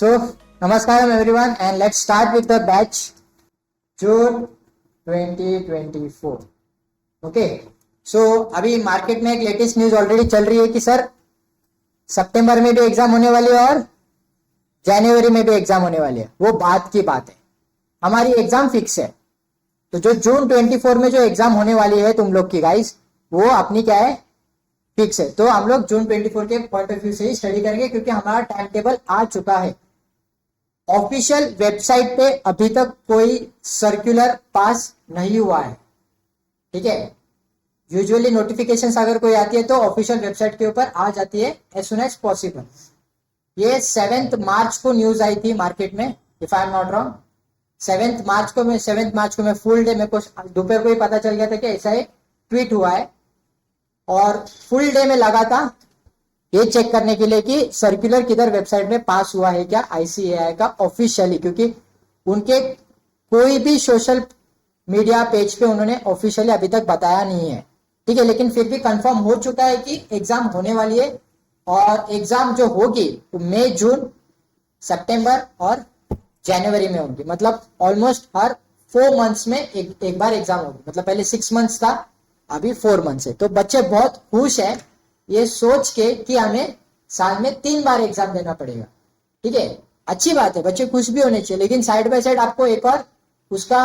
So, Namaskaram everyone and let's start with the batch June 2024. Okay. So, अभी market में एक latest news already चल रही है कि सर सितंबर में भी एग्जाम होने वाली है और जनवरी में भी एग्जाम होने वाली है। वो बात की बात है, हमारी एग्जाम फिक्स है। तो जो जून 24 में जो एग्जाम होने वाली है तुम लोग की गाइस, वो अपनी क्या है, फिक्स है। तो हम लोग जून 24 के पॉइंट ऑफ व्यू से ही स्टडी करेंगे क्योंकि हमारा टाइम टेबल आ चुका है। ऑफिशियल वेबसाइट पे अभी तक कोई सर्कुलर पास नहीं हुआ है, ठीक है। यूजुअली नोटिफिकेशंस अगर कोई आती है तो ऑफिशियल वेबसाइट के ऊपर आ जाती है एज सुन एज पॉसिबल। ये 7 मार्च को न्यूज आई थी मार्केट में, if I am not wrong. 7 मार्च को मैं फुल डे, मेरे को दोपहर को ही पता चल गया था कि ऐसा एक ट्वीट हुआ है और फुल डे में लगा था ये चेक करने के लिए कि सर्कुलर किधर वेबसाइट में पास हुआ है क्या आईसीएआई का ऑफिशियली, क्योंकि उनके कोई भी सोशल मीडिया पेज पे उन्होंने ऑफिशियली अभी तक बताया नहीं है, ठीक है। लेकिन फिर भी कंफर्म हो चुका है कि एग्जाम होने वाली है और एग्जाम जो होगी वो मई, जून, सितंबर और जनवरी में होगी। मतलब ऑलमोस्ट हर 4 मंथ्स में एक बार एग्जाम होगी। मतलब पहले 6 मंथ्स था, अभी 4 मंथ्स है। तो बच्चे बहुत खुश है ये सोच के कि हमें साल में 3 बार एग्जाम देना पड़ेगा, ठीक है। अच्छी बात है, बच्चे खुश भी होने चाहिए, लेकिन साइड बाय साइड आपको एक और उसका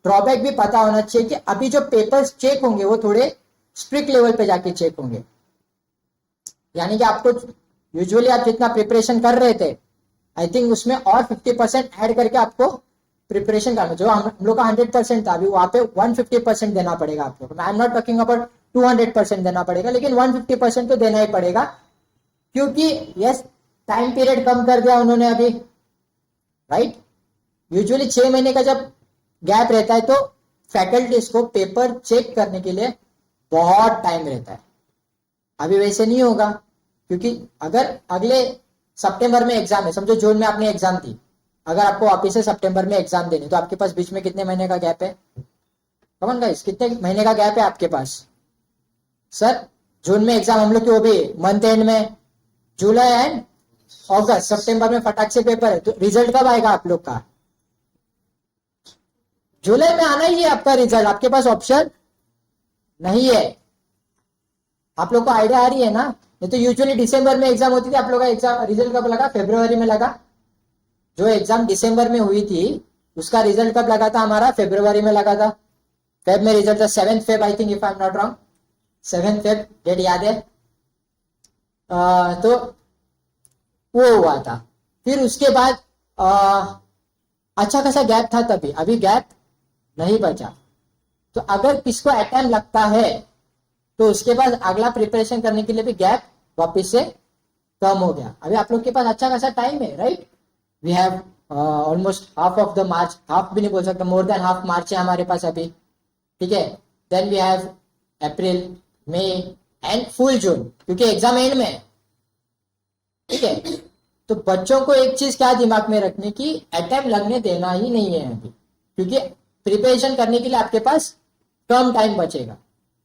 ड्रॉबैक भी पता होना चाहिए कि अभी जो पेपर्स चेक होंगे वो थोड़े स्ट्रिक्ट लेवल पे जाके चेक होंगे। यानी कि आपको यूजुअली आप जितना प्रिपरेशन कर रहे थे, आई थिंक उसमें और 50% ऐड करके आपको प्रिपरेशन करना, जो हम लोग का 100% था, अभी वहां पे 150% देना पड़ेगा आप लोग। आई एम नॉट टॉकिंग अबाउट 200% देना पड़ेगा, लेकिन 150% तो देना ही पड़ेगा, क्योंकि यस टाइम पीरियड कम कर दिया उन्होंने अभी, राइट। यूजुअली 6 महीने का जब गैप रहता है तो फैकल्टीज को पेपर चेक करने के लिए बहुत टाइम रहता है। अभी वैसे नहीं होगा, क्योंकि अगर अगले सितंबर में एग्जाम है, समझो जून में आपने एग्जाम दी, अगर आपको वापिस से सितंबर में एग्जाम देनी, तो आपके पास बीच में कितने महीने का गैप है? कमन गाइस, कितने महीने का गैप है आपके पास? सर जून में एग्जाम हम लोग की, वो भी मंथ एंड में, जुलाई एंड अगस्त, सितंबर में फटाक से पेपर है। तो रिजल्ट कब आएगा आप लोग का? जुलाई में आना ही है आपका रिजल्ट, आपके पास ऑप्शन नहीं है। आप लोग को आइडिया आ रही है ना? नहीं तो यूजुअली दिसंबर में एग्जाम होती थी, आप लोग का एग्जाम रिजल्ट कब लगा? फरवरी में लगा। जो एग्जाम दिसंबर में हुई थी उसका रिजल्ट कब लगा था? हमारा फरवरी में लगा था। फेब में रिजल्ट था, 7 Feb I think, if I am not wrong, 7 Feb, date याद है। तो वो हुआ था। फिर उसके बाद अच्छा खासा गैप था तभी, अभी गैप नहीं बचा। तो अगर किसको अटेम्प्ट लगता है तो उसके बाद अगला प्रिपरेशन करने के लिए भी गैप वापस से कम हो गया। अभी आप लोग के पास अच्छा खासा टाइम है, right. We have almost half of the March, half भी नहीं बोल सकता, मोर देन हाफ मार्च है हमारे पास अभी, ठीक है। Then we have April, May and full June, क्योंकि एग्जाम एंड में है, ठीक है। तो बच्चों को एक चीज क्या दिमाग में रखने की, अटेम्प्ट लगने देना ही नहीं है अभी, क्योंकि प्रिपरेशन करने के लिए आपके पास कम टाइम बचेगा,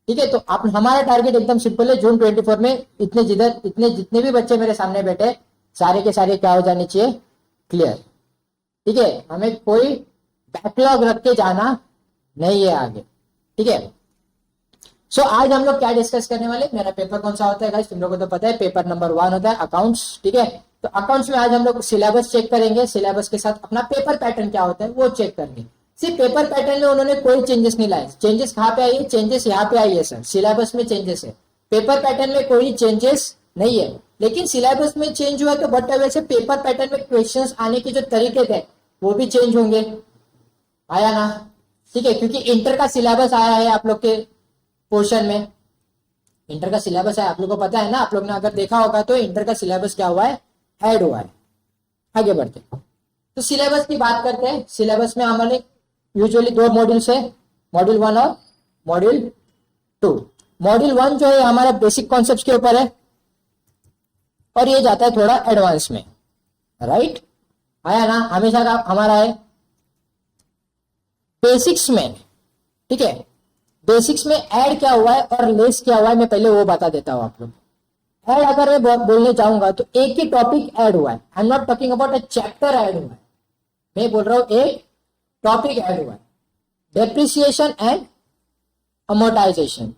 ठीक है। तो आप, हमारा टारगेट एकदम सिंपल है, जून 24 में इतने जितने भी बच्चे मेरे सामने बैठे, सारे के सारे क्या हो जाने चाहिए? क्लियर, ठीक है। हमें कोई बैकलॉग रख के जाना नहीं है आगे, ठीक है। सो आज हम लोग क्या डिस्कस करने वाले, मेरा पेपर कौन सा होता है गाइस, तुम लोगों को तो पता है, पेपर नंबर 1 होता है अकाउंट्स, ठीक है। तो अकाउंट्स में आज हम लोग सिलेबस चेक करेंगे, सिलेबस के साथ अपना पेपर पैटर्न क्या होता है वो चेक करेंगे। सिर्फ पेपर पैटर्न में उन्होंने कोई चेंजेस नहीं लाए। चेंजेस कहाँ पे आई है? चेंजेस यहाँ पे आई है सर, सिलेबस में चेंजेस है, पेपर पैटर्न में कोई चेंजेस नहीं है। लेकिन सिलेबस में चेंज हुआ तो बट वैसे पेपर पैटर्न में क्वेश्चंस आने के जो तरीके थे वो भी चेंज होंगे, आया ना, ठीक है। क्योंकि इंटर का सिलेबस आया है आप लोग के पोर्शन में, इंटर का सिलेबस है, आप लोग को पता है ना, आप लोग ने अगर देखा होगा तो इंटर का सिलेबस क्या हुआ है? ऐड हुआ है। आगे बढ़ते तो सिलेबस की बात करते हैं। सिलेबस में हमारे यूजुअली 2 मॉड्यूल्स है, मॉड्यूल 1 और मॉड्यूल 2। मॉड्यूल 1 जो है हमारा बेसिक कॉन्सेप्ट्स के ऊपर है और ये जाता है थोड़ा एडवांस में, राइट। आया ना, हमेशा का हमारा है बेसिक्स में, ठीक है। बेसिक्स में ऐड क्या हुआ है और लेस क्या हुआ है, मैं पहले वो बता देता हूं आप लोग। ऐड अगर मैं बोलने चाहूंगा तो एक ही टॉपिक ऐड हुआ है, आई am not talking about a chapter add हुआ है, मैं बोल रहा हूं एक टॉपिक ऐड हुआ है, डेप्रिसिएशन एंड अमोर्टाइजेशन।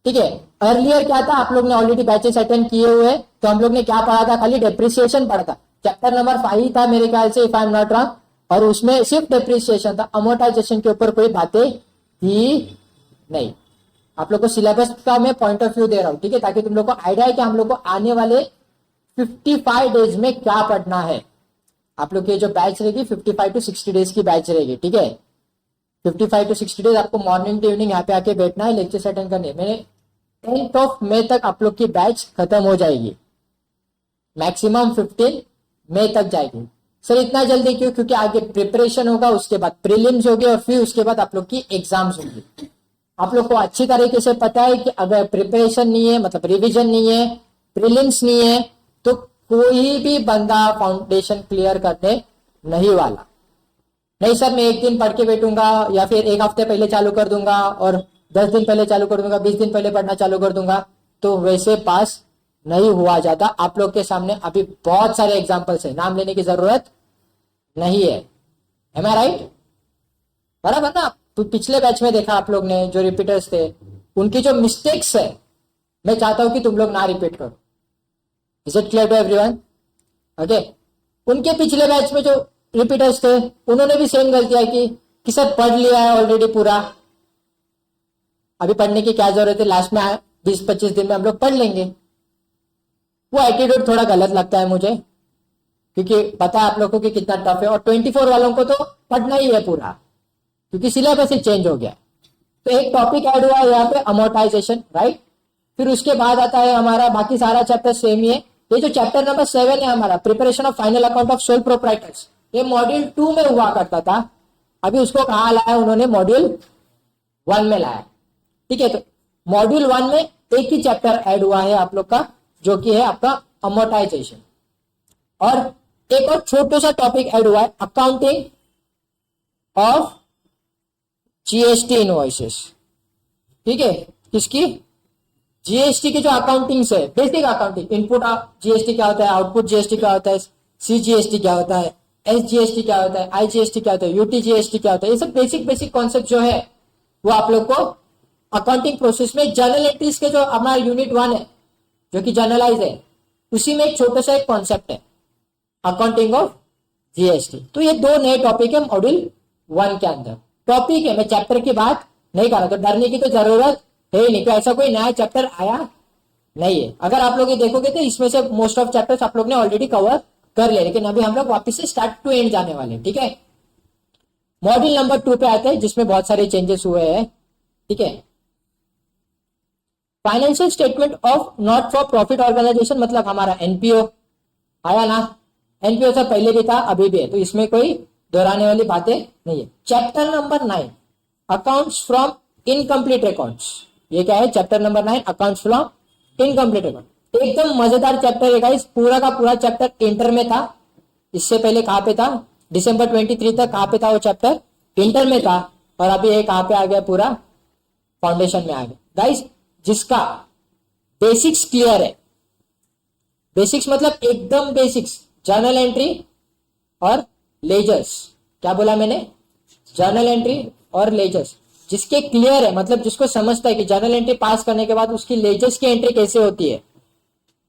ठीक है, अर्लियर क्या था, आप लोग ने ऑलरेडी बैचेस अटेंड किए हुए, तो हम लोग ने क्या पढ़ा था, खाली डेप्रिसिएशन पढ़ा था, चैप्टर नंबर 5 था मेरे ख्याल से, if I am not wrong, और उसमें सिर्फ डेप्रिसिएशन था, अमोर्टाइजेशन के ऊपर कोई बातें थी नहीं। आप लोग को सिलेबस का मैं पॉइंट ऑफ व्यू दे रहा हूं, ठीक है, ताकि तुम लोग को आइडिया है कि हम लोग को आने वाले 55 डेज में क्या पढ़ना है। आप लोग की जो बैच रहेगी 55 टू 60 डेज की बैच रहेगी, ठीक है, 55 टू 60 डेज आपको मॉर्निंग टू इवनिंग यहाँ पे आके बैठना है, लेक्चर अटेंड करने। मैंने 10th ऑफ मई तक आप लोग की बैच खत्म हो जाएगी, मैक्सिमम 15 मई तक जाएगी। सर इतना जल्दी क्यों? क्योंकि आगे प्रिपरेशन होगा, उसके बाद प्रीलिम्स होगी और फिर उसके बाद आप लोग की एग्जाम्स होगी। आप लोग को अच्छी तरीके से पता है कि अगर प्रिपरेशन नहीं है, मतलब रिवीजन नहीं है, प्रीलिम्स नहीं है, तो कोई भी बंदा फाउंडेशन क्लियर करने नहीं वाला। नहीं सर मैं एक दिन पढ़ के बैठूंगा या फिर एक हफ्ते पहले चालू कर दूंगा और 10 दिन पहले चालू कर दूंगा, 20 दिन पहले पढ़ना चालू कर दूंगा, तो वैसे पास नहीं हुआ जाता। आप लोग के सामने अभी बहुत सारे एग्जाम्पल्स है, नाम लेने की जरूरत नहीं है। एम आई राइट? बराबर ना? तो पिछले बैच में देखा आप लोग ने, जो रिपीटर्स थे उनकी जो मिस्टेक्स है, मैं चाहता हूं कि तुम लोग ना रिपीट करो। Is it clear to everyone? Okay, उनके पिछले बैच में जो रिपीटर्स थे उन्होंने भी सेम गलतियां की कि सर पढ़ लिया है ऑलरेडी पूरा, अभी पढ़ने की क्या जरूरत है, लास्ट में 20-25 दिन में हम लोग पढ़ लेंगे। वो एटीट्यूड थोड़ा गलत लगता है मुझे, क्योंकि पता है आप लोगों को कि कितना टफ है, और 24 वालों को तो पढ़ना ही है पूरा, क्योंकि सिलेबस ही चेंज हो गया। तो एक टॉपिक ऐड हुआ है यहाँ पे, अमोर्टाइजेशन, राइट। फिर उसके बाद आता है हमारा बाकी सारा चैप्टर सेम ही है। ये जो चैप्टर नंबर 7 है हमारा, preparation of final account of sole proprietors, ये मॉड्यूल 2 में हुआ करता था, अभी उसको कहाँ लाया उन्होंने, मॉड्यूल 1 में लाया। ठीक है, तो मॉड्यूल 1 में एक ही चैप्टर ऐड हुआ है आप लोग का, जो कि है आपका अमोर्टाइजेशन। और एक और छोटा सा टॉपिक ऐड हुआ है, अकाउंटिंग ऑफ जीएसटी इनवॉइसेस। ठीक है, किसकी? जीएसटी की जो अकाउंटिंग है, बेसिक अकाउंटिंग, इनपुट जीएसटी क्या होता है, आउटपुट जीएसटी क्या होता है, सीजीएसटी क्या होता है, एसजीएसटी क्या होता है, आईजीएसटी क्या होता है, यूटीजीएसटी क्या होता है, ये सब बेसिक कॉन्सेप्ट जो है वो आप लोग को अकाउंटिंग प्रोसेस में जर्नल एंट्रीज के जो हमारा यूनिट 1 है जो कि जर्नलाइज है, उसी में एक छोटा सा एक कॉन्सेप्ट है, अकाउंटिंग ऑफ जीएसटी। तो ये दो नए टॉपिक है मॉड्यूल 1 के अंदर। टॉपिक है, मैं चैप्टर की बात नहीं कर रहा, तो डरने की तो जरूरत है ही नहीं, तो ऐसा कोई नया चैप्टर आया नहीं है। अगर आप लोग ये देखोगे तो इसमें से मोस्ट ऑफ चैप्टर्स आप लोग ने ऑलरेडी कवर कर लिया, लेकिन अभी हम लोग वापस से स्टार्ट टू एंड जाने वाले हैं। ठीक है, मॉड्यूल नंबर 2 पे आते हैं, जिसमें बहुत सारे चेंजेस हुए हैं। ठीक है, financial statement of not for profit organization, मतलब हमारा एनपीओ आया ना, एनपीओ से पहले भी था अभी भी है, तो इसमें कोई दोहराने वाली बातें नहीं है। Chapter number 9, accounts from incomplete accounts, ये क्या है? Chapter number 9, accounts from incomplete account. एकदम मजेदार चैप्टर है गाइस, पूरा का पूरा चैप्टर इंटर में था। इससे पहले कहां पे था? दिसंबर 23 तक कहां पे था वो चैप्टर? इंटर में था, और अभी ये कहां पे आ गया? पूरा फाउंडेशन में आ गया। गाइस जिसका बेसिक्स क्लियर है, बेसिक्स मतलब एकदम बेसिक्स, जर्नल एंट्री और लेजर्स, क्या बोला मैंने? जर्नल एंट्री और लेजर्स, जिसके क्लियर है, मतलब जिसको समझता है कि जर्नल एंट्री पास करने के बाद उसकी लेजर्स की एंट्री कैसे होती है,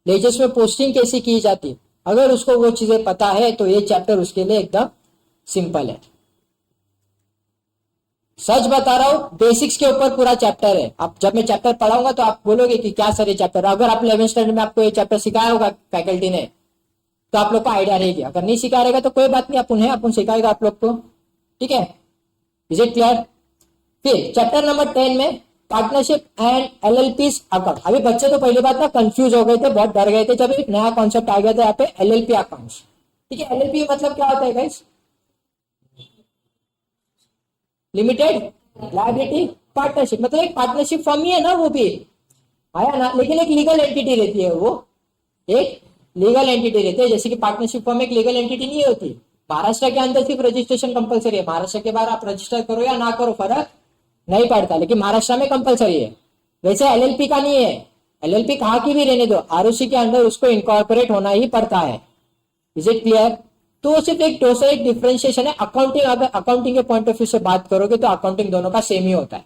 लेजर्स में पोस्टिंग कैसे की जाती है, अगर उसको वो चीजें पता है तो ये चैप्टर उसके लिए एकदम सिंपल है। सच बता रहा हूं, बेसिक्स के ऊपर पूरा चैप्टर है। अब जब मैं चैप्टर पढ़ाऊंगा तो आप बोलोगे कि क्या सर ये चैप्टर, अगर आप 11th स्टैंडर्ड में आपको ये चैप्टर सिखाया होगा फैकल्टी ने, तो आप लोग को आइडिया रहेगी। अगर नहीं सिखा रहेगा तो कोई बात नहीं, अपन सिखाएगा आप लोग को। ठीक है, इज इट क्लियर? फिर चैप्टर नंबर 10 में पार्टनरशिप एंड एलएलपीज अकाउंट। अभी बच्चे तो पहली बात ना कंफ्यूज हो गए थे, बहुत डर गए थे जब एक नया कॉन्सेप्ट आ गया था यहाँ पे, एलएलपी अकाउंट्स। ठीक है, एलएलपी मतलब क्या होता है गाइस? लिमिटेड लायबिलिटी पार्टनरशिप, मतलब एक पार्टनरशिप फॉर्म ही है ना, वो भी आया ना, लेकिन एक लीगल एंटिटी रहती है, वो एक लीगल एंटिटी रहती है। जैसे कि पार्टनरशिप फॉर्म एक लीगल एंटिटी नहीं होती। महाराष्ट्र के अंदर सिर्फ रजिस्ट्रेशन कंपलसरी है, महाराष्ट्र के बाहर आप रजिस्टर करो या ना करो फर्क नहीं पड़ता, लेकिन महाराष्ट्र में कंपलसरी है। वैसे एलएलपी का नहीं है, एलएलपी कहाँ की भी रहने दो, आरओसी के अंदर उसको इनकॉर्पोरेट होना ही पड़ता है। Is it clear? तो सिर्फ एक डिफरेंशिएशन है। अकाउंटिंग, अगर अकाउंटिंग के पॉइंट ऑफ व्यू से बात करोगे तो अकाउंटिंग दोनों का सेम ही होता है।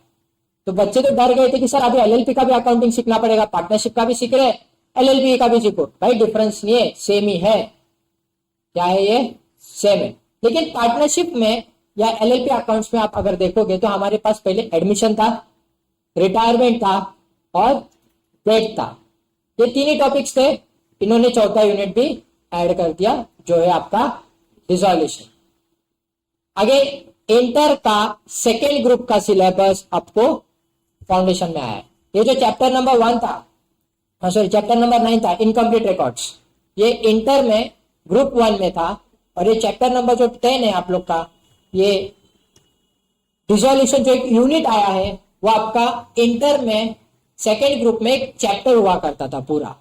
तो बच्चे तो डर गए थे कि सर अभी एलएलपी का भी अकाउंटिंग सीखना पड़ेगा, पार्टनरशिप का भी सीख रहे, एलएलपी का भी सीखो। भाई डिफरेंस नहीं है, सेम ही है। क्या है ये? सेम है। लेकिन पार्टनरशिप में या एलएलपी अकाउंट्स में आप अगर देखोगे तो हमारे पास पहले एडमिशन था, रिटायरमेंट था और डेट था। ये तीन ही टॉपिक्स थे। इन्होंने चौथा यूनिट भी ऐड कर दिया जो है आपका डिसोल्यूशन। आगे इंटर का सेकेंड ग्रुप का सिलेबस आपको फाउंडेशन में आया है। ये जो चैप्टर नंबर 1 था, सॉरी चैप्टर नंबर 9 था, इनकम्प्लीट रिकॉर्ड्स, ये इंटर में ग्रुप 1 में था। और ये चैप्टर नंबर जो 10 है आप लोग का, ये डिसोल्यूशन जो एक यूनिट आया है वो आपका इंटर में सेकेंड ग्रुप में एक चैप्टर हुआ करता था पूरा।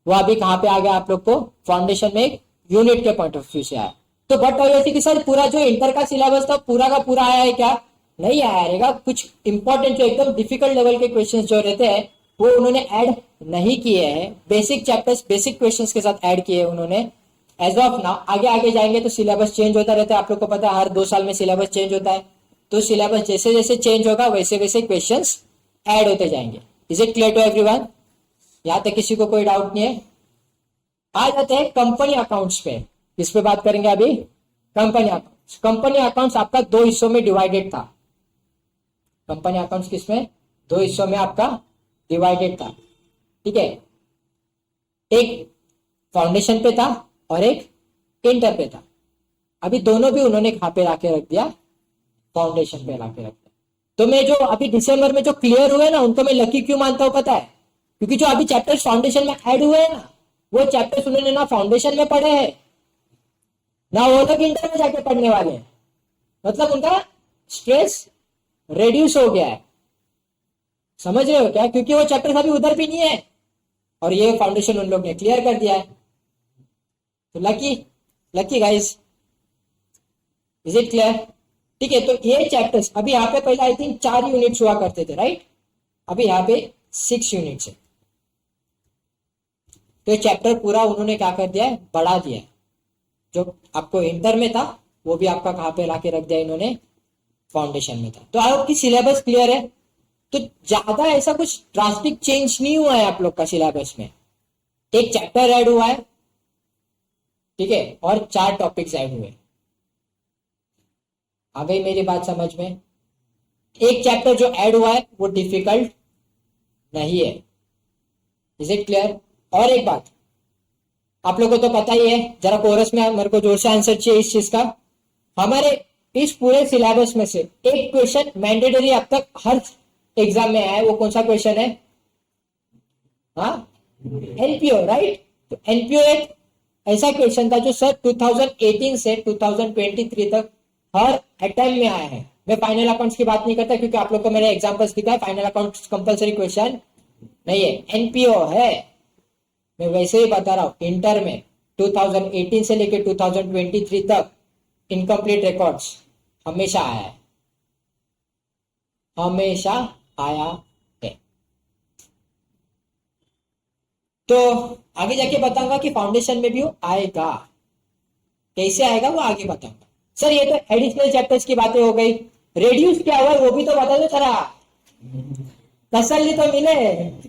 वो अभी कहां पे आ गया आप लोग को? फाउंडेशन में एक यूनिट के पॉइंट ऑफ व्यू से आया। तो बट ऑब्वियसली कि सर पूरा जो इंटर का सिलेबस था पूरा का पूरा आया है क्या? नहीं आया रहेगा। कुछ इंपॉर्टेंट जो एकदम डिफिकल्ट लेवल के क्वेश्चंस जो रहते हैं वो उन्होंने ऐड नहीं किए हैं। बेसिक चैप्टर्स बेसिक क्वेश्चंस के साथ ऐड किए उन्होंने एज ऑफ नाउ। आगे आगे जाएंगे तो सिलेबस चेंज होता रहता है, आप लोग को पता है हर 2 साल में सिलेबस चेंज होता है। तो सिलेबस जैसे जैसे चेंज होगा वैसे वैसे क्वेश्चंस ऐड होते जाएंगे। Is it clear to everyone? यहां तक किसी को कोई डाउट नहीं है? आ जाते हैं कंपनी अकाउंट्स पे। किस पे बात करेंगे अभी? Company accounts. कंपनी अकाउंट्स आपका 2 हिस्सों में डिवाइडेड था। कंपनी अकाउंट्स किसमें? 2 हिस्सों में आपका डिवाइडेड था। ठीक है, एक फाउंडेशन पे था और एक इंटर पे था। अभी दोनों भी उन्होंने कहां पे लाके रख दिया? फाउंडेशन पे लाके रख दिया। तो मैं जो अभी दिसंबर में जो क्लियर हुए ना उनको मैं लकी क्यों मानता हूं पता है? क्योंकि जो अभी चैप्टर्स फाउंडेशन में ऐड हुए हैं ना वो चैप्टर्स उन्होंने ना फाउंडेशन में पढ़े हैं ना वो लोग इंटर में जाके पढ़ने वाले हैं। मतलब उनका स्ट्रेस रेड्यूस हो गया है। समझ रहे हो क्या? क्योंकि वो चैप्टर्स अभी उधर भी नहीं है और ये फाउंडेशन उन लोग ने क्लियर कर दिया है। तो lucky lucky guys. Is it clear? ठीक है, तो ये चैप्टर्स अभी यहाँ पे पहले आई थिंक 4 यूनिट्स हुआ करते थे, राइट? अभी यहाँ पे 6 यूनिट्स है। तो ये चैप्टर पूरा उन्होंने क्या कर दिया है? बढ़ा दिया है। जो आपको इंटर में था वो भी आपका कहां पे लाके रख दिया इन्होंने? फाउंडेशन में था। तो आपकी सिलेबस क्लियर है। तो ज्यादा ऐसा कुछ ड्रास्टिक चेंज नहीं हुआ है आप लोग का सिलेबस में। एक चैप्टर ऐड हुआ है, ठीक है, और 4 टॉपिक्स ऐड हुए। आ गई मेरी बात समझ में? एक चैप्टर जो ऐड हुआ है वो डिफिकल्ट नहीं है। Is it clear? और एक बात आप लोगों को तो पता ही है, जरा कोरस में मेरे को जोर से आंसर चाहिए इस चीज का। हमारे इस पूरे सिलेबस में से एक क्वेश्चन मैंडेटरी अब तक हर एग्जाम में आया है, वो कौन सा क्वेश्चन है? हाँ, एनपीओ, राइट? तो एनपीओ एक ऐसा क्वेश्चन था जो सर 2018 से 2023 तक हर अटेम्प्ट में आया है। मैं फाइनल अकाउंट्स की बात नहीं करता क्योंकि आप लोग को मैंने एग्जांपल्स दिखाया, फाइनल अकाउंट्स कंपलसरी क्वेश्चन नहीं है, एनपीओ है। मैं वैसे ही बता रहा हूं, इंटर में 2018 से लेकर 2023 तक इनकम्प्लीट रिकॉर्ड्स हमेशा आया है, हमेशा आया है। तो आगे जाके बताऊंगा कि फाउंडेशन में भी वो आएगा, कैसे आएगा वो आगे बताऊंगा। सर ये तो एडिशनल चैप्टर्स की बातें हो गई, रेड्यूस क्या हुआ वो भी तो बता दो जरा, तसल्ली तो मिले।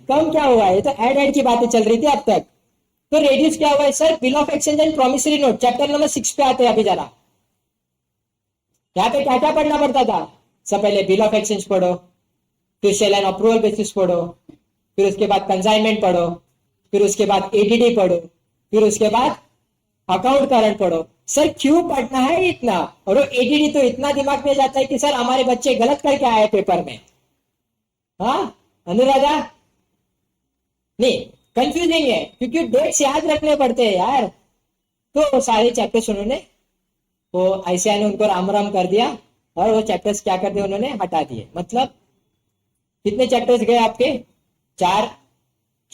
कम क्या हुआ? ये तो ऐड की बातें चल रही थी अब तक। तो रेड्यूस क्या हुआ है? Sir bill of exchange and promissory note chapter number 6 पे आते हैं। अभी जरा यहाँ पे क्या क्या पढ़ना पड़ता था? सब पहले बिल ऑफ एक्सचेंज पढ़ो, फिर सेल एंड अप्रूवल बेसिस पढ़ो, फिर उसके बाद कंसाइनमेंट पढ़ो, फिर उसके बाद एडीडी पढ़ो, फिर उसके बाद अकाउंट करंट पढ़ो। सर क्यों पढ़ना है इतना? और वो एडीडी तो इतना दिमाग में जाता है कि सर हमारे बच्चे गलत करके आए पेपर में। हाँ अनुराधा, नहीं कंफ्यूजिंग है क्योंकि डेट्स याद रखने पड़ते हैं यार। तो सारे चैप्टर्स उन्होंने वो ऐसे उनको राम राम कर दिया और वो चैप्टर्स क्या कर दिए उन्होंने? हटा दिए। मतलब कितने चैप्टर्स गए आपके? 4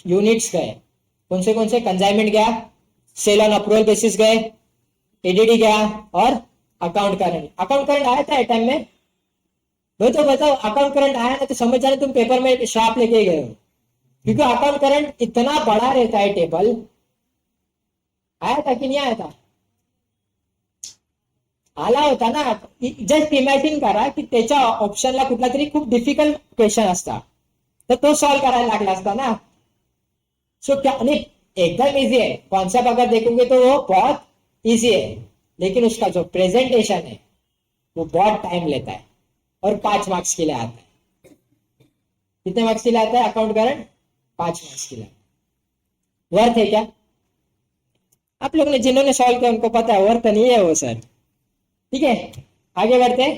यूनिट्स गए। कौन से? कंसाइनमेंट गया, सेल ऑन अप्रूवल बेसिस गए, एडीडी गया और अकाउंट करंट। अकाउंट करंट आया था टाइम में? भाई तो बताओ, अकाउंट करंट आया ना तो समझ जाना तुम पेपर में श्राप लेके गए हो। क्योंकि अकाउंट करंट इतना बड़ा रहता है टेबल। आया था कि नहीं आया था? आला होता ना. जस्ट इमॅजिन करा की त्याच्या ऑप्शनला कुठला तरी खूप डिफिकल्ट क्वेश्चन असता, तर तो सॉल्व करायला लागला असता ना. सो क्या नहीं, एकदम इजी है. कॉन्सेप्ट अगर देखोगे तो वो बहुत इजी है, लेकिन उसका जो प्रेजेंटेशन है वो बहुत टाइम लेता है और 5 मार्क्स के लिए आता है. कितने मार्क्स के लिए आता है अकाउंट करंट? 5 मार्क्स के लिए. वर्थ है क्या? आप लोग ने जिन्होंने सॉल्व किया उनको पता है वर्थ नहीं है वो सर. ठीक है, आगे बढ़ते हैं.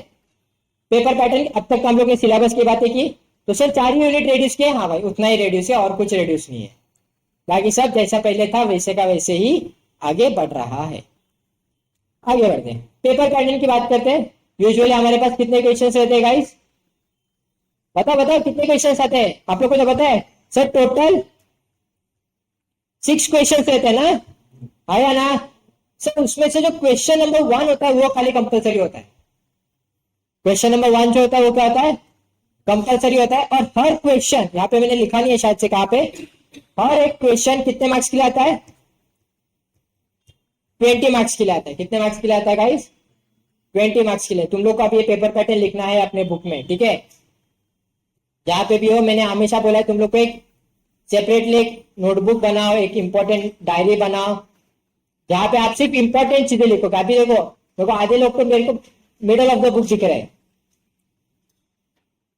पेपर पैटर्न, अब तक हम लोग ने सिलेबस की बातें की. तो सर 4 यूनिट रिड्यूस किए. हाँ भाई, उतना ही रिड्यूस है और कुछ रिड्यूस नहीं है. बाकी सब जैसा पहले था वैसे का वैसे ही आगे बढ़ रहा है. आगे बढ़ते हैं, पेपर पैटर्न की बात करते हैं. यूजुअली हमारे पास कितने क्वेश्चन रहते हैं गाइस? बताओ कितने क्वेश्चन आते हैं आप लोग को? तो पता है सर, टोटल 6 क्वेश्चन रहते हैं ना. आया ना सर? उसमें से जो क्वेश्चन नंबर 1 होता है वो खाली कंपलसरी होता है. क्वेश्चन नंबर 1 जो होता है वो क्या होता है? कंपलसरी होता है. और हर क्वेश्चन, यहाँ पे मैंने लिखा नहीं है शायद से कहां पे, हर एक क्वेश्चन कितने मार्क्स के लिए आता है? 20 मार्क्स के लिए आता है. कितने मार्क्स के लिए आता है गाइस? 20 मार्क्स के लिए. तुम लोग को अब ये पेपर पैटर्न लिखना है अपने बुक में, ठीक है? जहां पे भी हो, मैंने हमेशा बोला है तुम लोग को एक सेपरेटली एक नोटबुक बनाओ, एक इंपॉर्टेंट डायरी बनाओ, जहां पे आप सिर्फ इंपॉर्टेंट चीजें लिखो. अभी देखो आधे लोग तो मेरे को मिडल ऑफ द बुक दिख रहे हैं.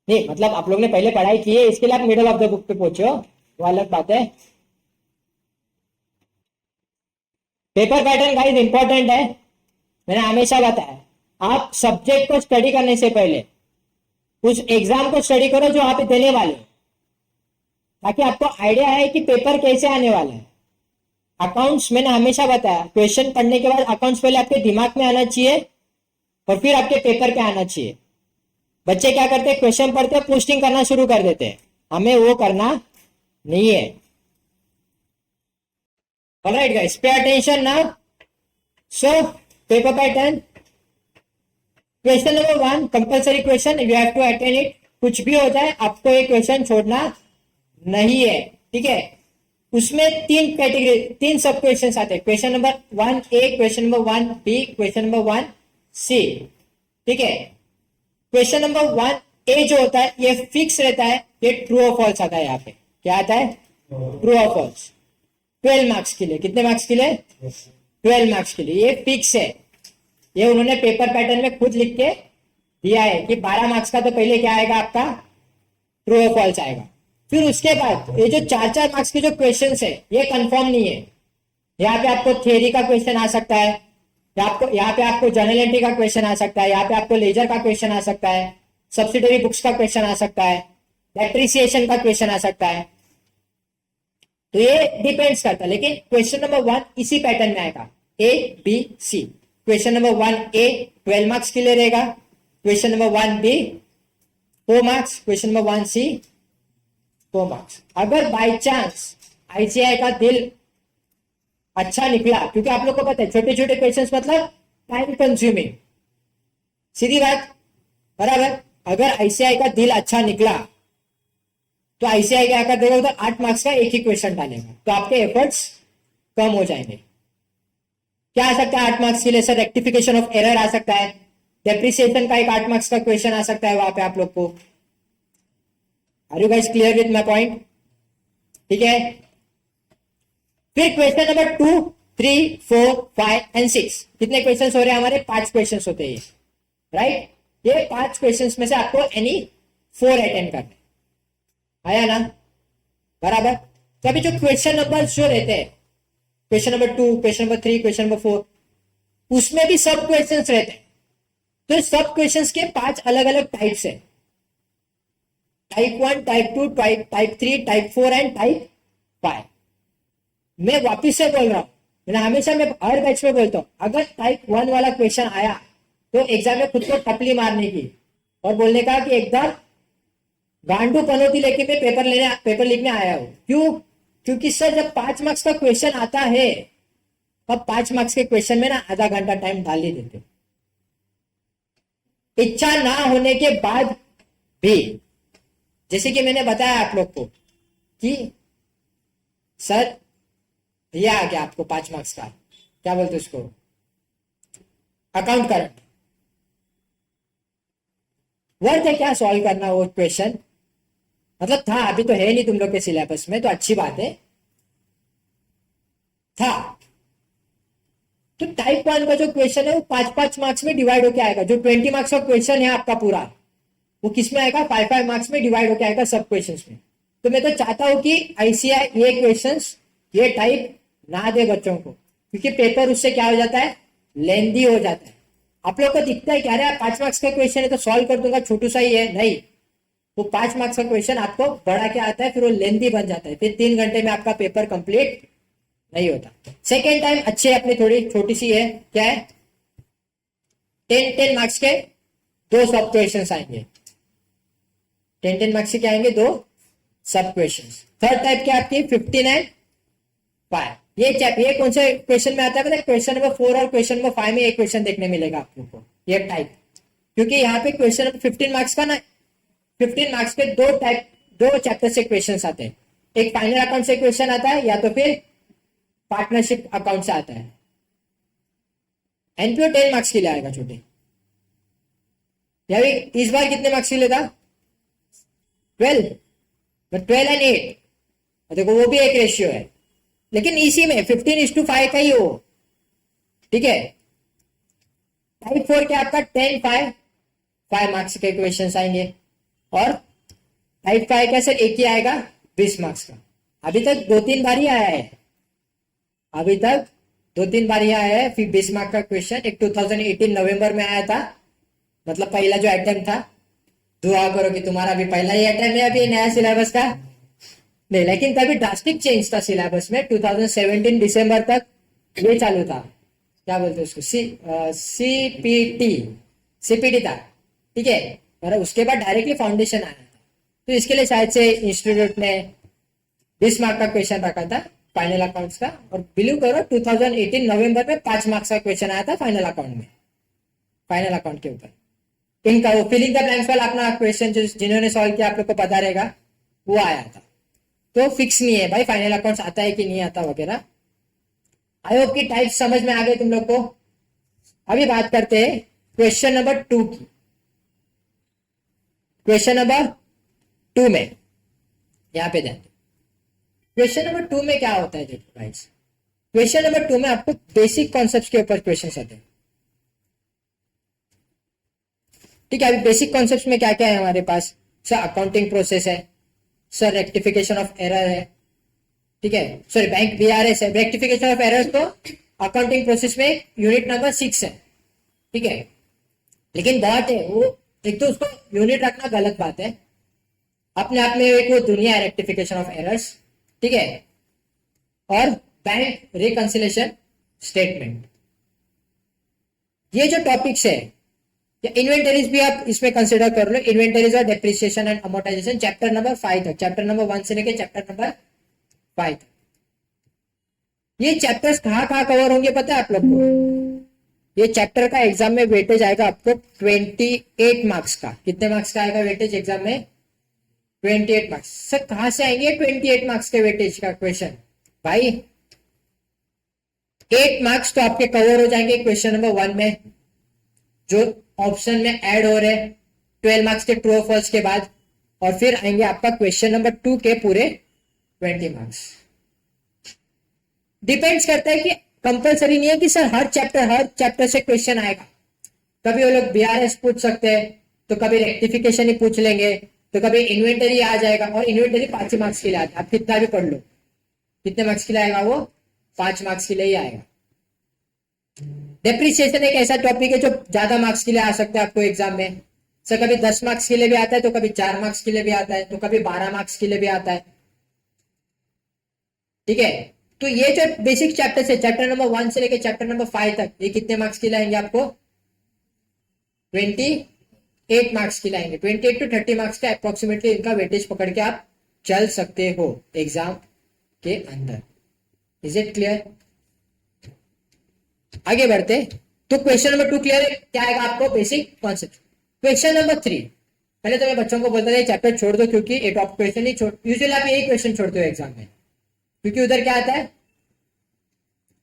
नहीं मतलब आप लोग ने पहले पढ़ाई की है, इसके लिए आप मिडल ऑफ द बुक पे पहुंचे हो, वो अलग बात है. पेपर पैटर्न गाइस इंपॉर्टेंट है. मैंने हमेशा बताया, आप सब्जेक्ट को स्टडी करने से पहले उस एग्जाम को स्टडी करो जो आप देने वाले हो, ताकि आपको आइडिया है कि पेपर कैसे आने वाला है. अकाउंट्स मैंने हमेशा बताया, क्वेश्चन पढ़ने के बाद अकाउंट्स पहले आपके दिमाग में आना चाहिए और फिर आपके पेपर पे आना चाहिए. बच्चे क्या करते हैं, क्वेश्चन पढ़ते हैं, पोस्टिंग करना शुरू कर देते हैं. हमें वो करना नहीं है. Alright guys, pay attention now. So paper pattern, question number 1 compulsory question, you have to attend it. कुछ भी हो जाए आपको ये क्वेश्चन छोड़ना नहीं है, ठीक है? उसमें 3 कैटेगरी, 3 सब क्वेश्चन आते हैं. Question number 1A, question number 1B, question number 1C, ठीक है? क्वेश्चन नंबर 1A जो होता है ये फिक्स रहता है, ये ट्रू और फॉल्स आता है. यहाँ पे क्या आता है? ट्रू और फॉल्स. 12 मार्क्स के लिए. कितने मार्क्स के लिए? 12 मार्क्स के लिए. ये फिक्स है, ये उन्होंने पेपर पैटर्न में खुद लिख के दिया है कि 12 मार्क्स का तो पहले क्या आएगा आपका? ट्रू और फॉल्स आएगा. फिर उसके बाद ये जो 4-4 मार्क्स के जो क्वेश्चन है ये कंफर्म नहीं है. यहाँ पे आपको थियरी का क्वेश्चन आ सकता है, यहाँ पे आपको जर्नल एंट्री का क्वेश्चन आ सकता है, यहाँ पे आपको लेजर का क्वेश्चन आ सकता है, सब्सिडरी बुक्स का क्वेश्चन आ सकता है, डेप्रिसिएशन का क्वेश्चन आ सकता है. तो ये डिपेंड्स करता है. लेकिन क्वेश्चन नंबर 1 इसी पैटर्न में आएगा, ABC. Question number 1A 12 marks के लिए रहेगा. Question number 1B 4 marks. Question number 1C 4 marks. अगर बाय चांस आईसीआई का दिल अच्छा निकला, क्योंकि आप लोग को पता है छोटे छोटे क्वेश्चन मतलब टाइम कंज्यूमिंग, सीधी बात, बराबर. अगर आईसीआई का दिल अच्छा निकला तो आईसीआई क्या कर देगा, उधर 8 मार्क्स का एक ही क्वेश्चन डालेगा, तो आपके एफर्ट्स कम हो जाएंगे. क्या आ सकता है 8 मार्क्स के लिए? सर रेक्टिफिकेशन ऑफ एरर आ सकता है, डेप्रिसिएशन का एक 8 मार्क्स का क्वेश्चन आ सकता है वहां पे आप लोग को. Are you guys clear with my point? ठीक है. फिर क्वेश्चन नंबर 2, 3, 4, 5 एंड 6. कितने क्वेश्चन हो रहे हैं हमारे? 5 क्वेश्चन होते हैं, राइट? ये 5 क्वेश्चन में से आपको एनी 4 अटेंड करने. आया ना? बराबर. तो अभी जो क्वेश्चन नंबर जो रहते हैं, question number 2, question number 3, question number 4, उसमें भी सब क्वेश्चन रहते हैं. तो सब क्वेश्चन के 5 अलग अलग टाइप्स है. Type 1, type 2, type 3, type 4 and type 5. मैं वापिस से बोल रहा हूं, मैंने हमेशा मैं हर बैच में बोलता हूं, अगर टाइप 1 वाला क्वेश्चन आया तो एग्जाम में खुद को टपली मारने की और बोलने का कि एकदम गांडू पनौती लेके मैं पेपर लिखने आया हूं. क्यों? क्योंकि सर जब 5 मार्क्स का क्वेश्चन आता है तब 5 मार्क्स के क्वेश्चन में ना आधा घंटा टाइम डाल ही देते. इच्छा ना होने के बाद भी, जैसे कि मैंने बताया आप लोग को कि सर ये आ गया आपको 5 मार्क्स का, क्या बोलते हैं उसको, अकाउंट करंट। वर्थ है क्या सॉल्व करना वो क्वेश्चन, मतलब था, अभी तो है नहीं तुम लोग के सिलेबस में, तो अच्छी बात है, था। तो टाइप 1 का जो क्वेश्चन है वो 5-5 मार्क्स में डिवाइड होके आएगा। जो 20 मार्क्स का क्वेश्चन है आपका पूरा, वो किस में आएगा, 5-5 मार्क्स में डिवाइड होके आएगा सब क्वेश्चंस में। तो मैं तो चाहता हूं कि आईसीआई ये क्वेश्चंस ये टाइप ना दे बच्चों को, क्योंकि पेपर उससे क्या हो जाता है, लेंदी हो जाता है। आप लोग को दिखता है क्या, अरे 5 मार्क्स का क्वेश्चन है तो सॉल्व कर दूंगा, छोटू सा ही है, नहीं। वो 5 मार्क्स का क्वेश्चन आपको बढ़ा के आता है, फिर वो लेंदी बन जाता है, फिर 3 घंटे में आपका पेपर कंप्लीट नहीं होता। सेकेंड टाइम अच्छे अपनी थोड़ी छोटी सी है, क्या है, 10 मार्क्स के 2 सब क्वेश्चन आएंगे, 10 मार्क्स के क्या आएंगे, 2 सब क्वेश्चन। थर्ड टाइप क्या आपकी 15 एंड 5। ये कौन से क्वेश्चन में आता है, मतलब क्वेश्चन नंबर 4 और क्वेश्चन नंबर 5 में एक क्वेश्चन देखने मिलेगा आप लोग को, ये टाइप। क्योंकि यहाँ पे क्वेश्चन नंबर 15 मार्क्स का ना, 15 मार्क्स के 2 टाइप, 2 चैप्टर से क्वेश्चन आते हैं। एक फाइनल अकाउंट से क्वेश्चन आता है, या तो फिर पार्टनरशिप अकाउंट से आता है। एनपीओ 10 मार्क्स के लिए आएगा छोटे, या इस बार कितने मार्क्स के लिए था, 12, 12 एंड 8, देखो वो भी एक रेशियो है, लेकिन इसी में 15:5 का ही हो, ठीक है। टाइप 4 के आपका 10, 5 मार्क्स के क्वेश्चन आएंगे, और टाइप 5 का सर एक ही आएगा 20 मार्क्स का। अभी तक 2-3 बार ही आया है, अभी तक 2-3 बार ही आया है। फिर 20 मार्क का क्वेश्चन एक 2018 नवंबर में आया था, मतलब पहला जो अटेम्प्ट था। दुआ करो कि तुम्हारा भी पहला ही अटेम्प्ट है अभी नया सिलेबस का, नहीं, लेकिन तभी ड्रास्टिक चेंज था सिलेबस में। 2017 दिसंबर तक ये चालू था, क्या बोलते हैं उसको, सीपीटी था, ठीक है। और उसके बाद डायरेक्टली फाउंडेशन आया था, तो इसके लिए शायद से इंस्टीट्यूट ने 20 मार्क का क्वेश्चन रखा था फाइनल अकाउंट्स का। और बिलीव करो 2018 नवंबर में 5 मार्क्स का क्वेश्चन आया था फाइनल अकाउंट में, फाइनल अकाउंट के ऊपर। इनका वो फिलिंग द ब्लैंक्स वाला अपना क्वेश्चन जो जिन्होंने सॉल्व किया आप लोग को पता रहेगा, वो आया था। तो फिक्स नहीं है भाई फाइनल अकाउंट्स आता है कि नहीं आता वगैरह। आई होप की टाइप समझ में आ गए तुम लोग को। अभी बात करते हैं क्वेश्चन नंबर 2 की। क्वेश्चन नंबर 2 में यहां पे ध्यान, क्वेश्चन नंबर 2 में क्या होता है देखो गाइस, क्वेश्चन नंबर 2 में आपको बेसिक कॉन्सेप्ट्स के ऊपर क्वेश्चन आते हैं, ठीक है। अभी बेसिक कॉन्सेप्ट्स में क्या क्या है हमारे पास, सर अकाउंटिंग प्रोसेस है, सर रेक्टिफिकेशन ऑफ एरर है, ठीक है, सॉरी बैंक बीआरएस है। रेक्टिफिकेशन ऑफ एरर तो अकाउंटिंग प्रोसेस में यूनिट नंबर 6 है, ठीक है। लेकिन बात है वो, एक तो उसको यूनिट रखना गलत बात है, अपने आप में एक वो दुनिया है रेक्टिफिकेशन ऑफ एरर्स, ठीक है। और बैंक रिकंसिलेशन स्टेटमेंट, ये जो टॉपिक्स है, इन्वेंटरीज भी आप इसमें कंसिडर कर लो, इन्वेंटरीज और depreciation and amortisation chapter number 5 तक, चैप्टर नंबर 1 से लेके चैप्टर नंबर 5 तक। ये चैप्टर्स कहाँ कहाँ कवर होंगे पता है आप लोग को, ये चैप्टर का एग्जाम में वेटेज आएगा आपको 28 मार्क्स का। कितने मार्क्स का आएगा वेटेज एग्जाम में, 28 मार्क्स। सर कहां से आएंगे 28 मार्क्स के वेटेज का क्वेश्चन, भाई 8 मार्क्स तो आपके कवर हो जाएंगे क्वेश्चन नंबर 1 में, जो ऑप्शन में ऐड हो रहे 12 मार्क्स के ट्रू और फॉल्स के बाद, और फिर आएंगे आपका क्वेश्चन नंबर 2 के पूरे 20 मार्क्स। डिपेंड्स करता है कि कंपलसरी नहीं है कि सर हर चैप्टर से क्वेश्चन आएगा। कभी वो लोग बीआरएस पूछ सकते हैं, तो कभी रेक्टिफिकेशन ही पूछ लेंगे, तो कभी इन्वेंटरी आ जाएगा, और इन्वेंटरी 5 मार्क्स के लिए आता है, आप कितना भी पढ़ लो। कितने मार्क्स के लिए आएगा वो, 5 मार्क्स के लिए ही आएगा। डेप्रिसिएशन एक ऐसा टॉपिक है जो ज्यादा मार्क्स के लिए आ सकता है आपको एग्जाम में। सर कभी 10 मार्क्स के लिए भी आता है, तो कभी 4 मार्क्स के लिए भी आता है, तो कभी 12 मार्क्स के लिए भी आता है, ठीक है। तो ये जो बेसिक चैप्टर है, चैप्टर नंबर 1 से लेकर चैप्टर नंबर 5 तक, ये कितने मार्क्स के लिए आएंगे आपको, 28 मार्क्स के लिए आएंगे। 28 to 30 मार्क्स का अप्रोक्सीमेटली इनका वेटेज पकड़ के आप चल सकते हो एग्जाम के अंदर। Is it clear? आगे बढ़ते, तो क्वेश्चन नंबर 2 क्लियर है, क्या आएगा आपको, बेसिक कॉन्सेप्ट। क्वेश्चन नंबर 3, पहले तो मैं बच्चों को बोलता था चैप्टर छोड़ दो, क्योंकि ये टॉप क्वेश्चन ही यूजुअली आप यही क्वेश्चन छोड़ते हो एग्जाम में, क्योंकि उधर क्या आता है,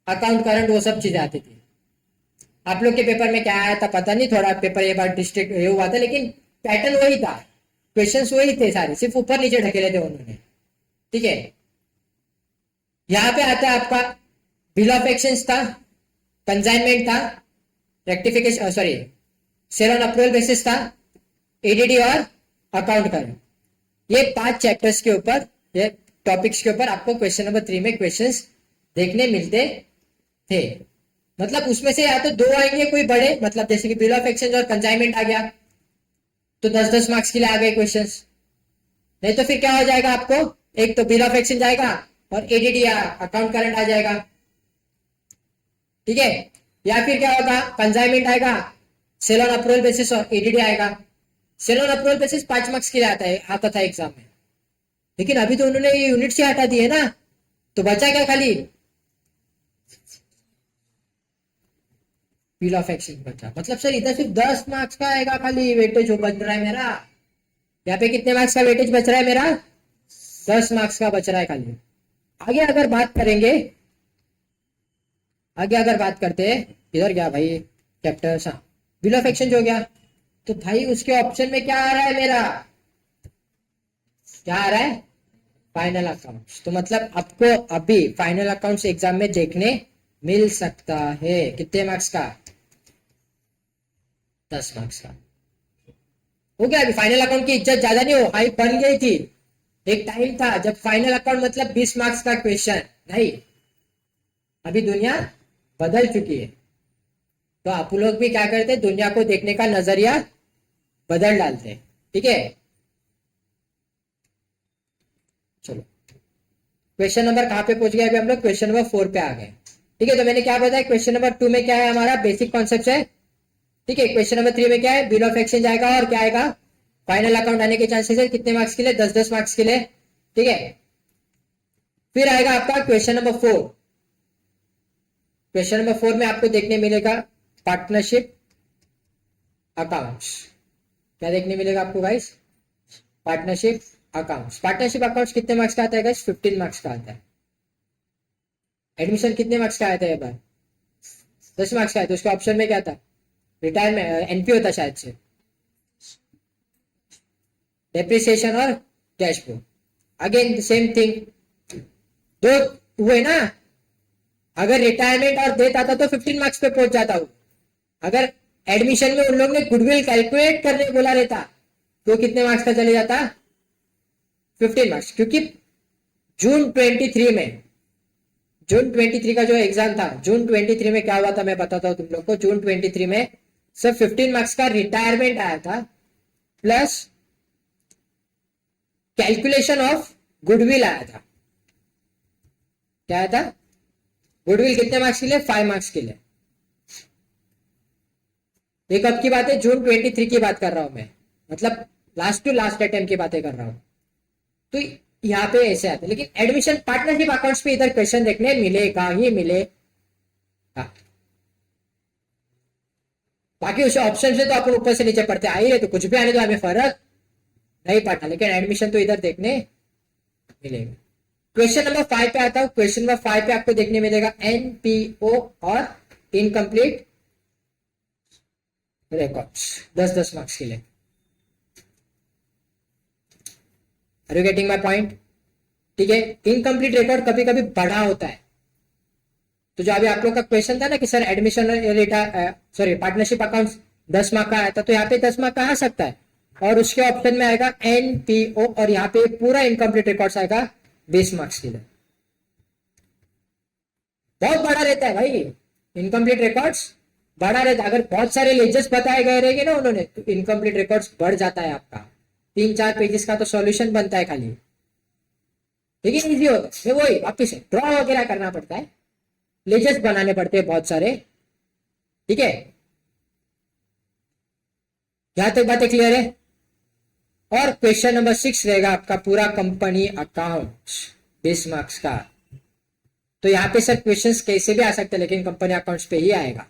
अकाउंट करंट वो सब चीजें आती थी। आप लोग के पेपर में क्या आया था पता नहीं, थोड़ा पेपर ये बार डिस्ट्रिक्ट ये हुआ था, लेकिन पैटर्न वही था, क्वेश्चंस वही थे सारे, सिर्फ ऊपर नीचे ढकेले थे उन्होंने। ठीक है, यहाँ पे आता है आपका बिल ऑफ एक्सचेंज था, कंसाइनमेंट था, rectification sorry sale on approval basis था, एडीडी और अकाउंट करंट। ये 5 चैप्टर्स के ऊपर, ये टॉपिक्स के ऊपर आपको क्वेश्चन नंबर 3 में क्वेश्चंस देखने मिलते थे। मतलब उसमें से या तो 2 आएंगे कोई बड़े, मतलब जैसे कि बिल ऑफ एक्सचेंज और कंसाइनमेंट आ गया तो 10-10 मार्क्स के लिए आ गए क्वेश्चंस। नहीं तो फिर क्या हो जाएगा आपको, एक तो बिल ऑफ एक्सचेंज आएगा और एडीडी या अकाउंट करंट आ जाएगा। ठीक है, या फिर क्या होगा, कंसाइनमेंट आएगा, सेल ऑन अप्रूवल बेसिस और एडीडी आएगा। Sale on approval basis 5 marks के लिए आता था एग्जाम में, लेकिन अभी तो उन्होंने ये यूनिट से हटा दिए ना, तो बचा क्या खाली बिल ऑफ एक्सचेंज बचा। मतलब सर इधर सिर्फ 10 मार्क्स का आएगा खाली वेटेज जो बच रहा है मेरा, यहाँ पे कितने मार्क्स का वेटेज बच रहा है मेरा, 10 मार्क्स का बच रहा है खाली। आगे अगर बात करेंगे, आगे अगर बात करते हैं, इधर गया भाई चैप्टर, हाँ बिल ऑफ एक्सचेंज हो गया, तो भाई उसके ऑप्शन में क्या आ रहा है मेरा, क्या आ रहा है, फाइनल अकाउंट्स। तो मतलब आपको अभी फाइनल अकाउंट्स एग्जाम में देखने मिल सकता है, कितने मार्क्स का, 10 मार्क्स का। हो गया, अभी फाइनल अकाउंट की इज्जत ज्यादा नहीं हो, हाइप बन गई थी। एक टाइम था जब फाइनल अकाउंट मतलब 20 मार्क्स का क्वेश्चन, नहीं, अभी दुनिया बदल चुकी है। तो आप लोग भी क्या करते हैं, दुनिया को देखने का नजरिया बदल डालते हैं। ठीक है, चलो क्वेश्चन नंबर कहां पे पहुंच गए, अभी हम लोग क्वेश्चन नंबर 4 पे आ गए। ठीक है, तो मैंने क्या बताया, क्वेश्चन नंबर 2 में क्या है, हमारा बेसिक कॉन्सेप्ट है। ठीक है, क्वेश्चन नंबर 3 में क्या है, बिल ऑफ एक्सचेंज आएगा और क्या आएगा, फाइनल अकाउंट आने के चांसेस है, कितने मार्क्स के लिए, 10-10 मार्क्स के लिए। ठीक है, फिर आएगा आपका क्वेश्चन नंबर 4। क्वेश्चन नंबर 4 में आपको देखने मिलेगा पार्टनरशिप अकाउंट्स। क्या देखने मिलेगा आपको guys, partnership accounts. Partnership accounts कितने मार्क्स का आता है गाइस, 15 मार्क्स का आता है। एडमिशन कितने मार्क्स का आया था ये बार, 10 मार्क्स का आया। तो उसका ऑप्शन में क्या था, रिटायरमेंट एनपी होता शायद से, डेप्रिसिएशन और cash flow. Again same thing, दो हुए ना, अगर रिटायरमेंट और डेथ आता तो 15 मार्क्स पे पहुंच जाता हूं। अगर एडमिशन में उन लोग ने गुडविल कैलकुलेट करने बोला रहता तो कितने मार्क्स का चले जाता, 15 मार्क्स। क्योंकि जून 23 का जो एग्जाम था, जून 23 में क्या हुआ था मैं बताता हूं तुम लोग को। जून 23 में सिर्फ 15 मार्क्स का रिटायरमेंट आया था, प्लस कैलकुलेशन ऑफ गुडविल आया था। क्या आया था, गुडविल कितने मार्क्स के लिए, 5 मार्क्स के लिए। ये कब की बात है, जून 23 की बात कर रहा हूं मैं, मतलब लास्ट टू लास्ट अटेम्प्ट की बातें कर रहा हूं। तो यहाँ पे ऐसे आते, लेकिन एडमिशन पार्टनरशिप अकाउंट्स पे इधर क्वेश्चन देखने मिलेगा ही मिलेगा। बाकी उस ऑप्शन से तो अपन ऊपर से नीचे पढ़ते आ ही रहे, तो कुछ भी आने दो, हमें फर्क नहीं पड़ता, लेकिन एडमिशन तो इधर देखने मिलेगा। क्वेश्चन नंबर 5 पे आता हूं। क्वेश्चन नंबर 5 पे आपको देखने मिलेगा एनपीओ और इनकम्प्लीट रिकॉर्ड्स, 10-10 मार्क्स के लिए। Are you getting my point. ठीक है, इनकम्प्लीट रिकॉर्ड कभी कभी बड़ा होता है। तो जो अभी आप लोग का क्वेश्चन था ना कि sir admission sorry partnership accounts 10 mark का आया था, तो यहाँ पे 10 मार्क का आ सकता है, और उसके ऑप्शन में आएगा एनपीओ, और यहाँ पे पूरा इनकम्प्लीट रिकॉर्ड्स आएगा 20 मार्क्स के लिए। बहुत बड़ा रहता है भाई, इनकम्प्लीट रिकॉर्ड्स बड़ा रहता है। अगर बहुत सारे लेजेस बताए गए रहेंगे ना उन्होंने, तो इनकम्प्लीट रिकॉर्ड्स बढ़ जाता है आपका, 3-4 पेजेस का तो सॉल्यूशन बनता है खाली, लेकिन इजी होता है। वही वापिस ड्रॉ वगैरह करना पड़ता है, लेजेस बनाने पड़ते हैं बहुत सारे। ठीक है, यहां तक बातें क्लियर है। और क्वेश्चन नंबर 6 रहेगा आपका पूरा कंपनी अकाउंट 20 मार्क्स का। तो यहाँ पे सर क्वेश्चंस कैसे भी आ सकते हैं, लेकिन कंपनी अकाउंट्स पे ही आएगा,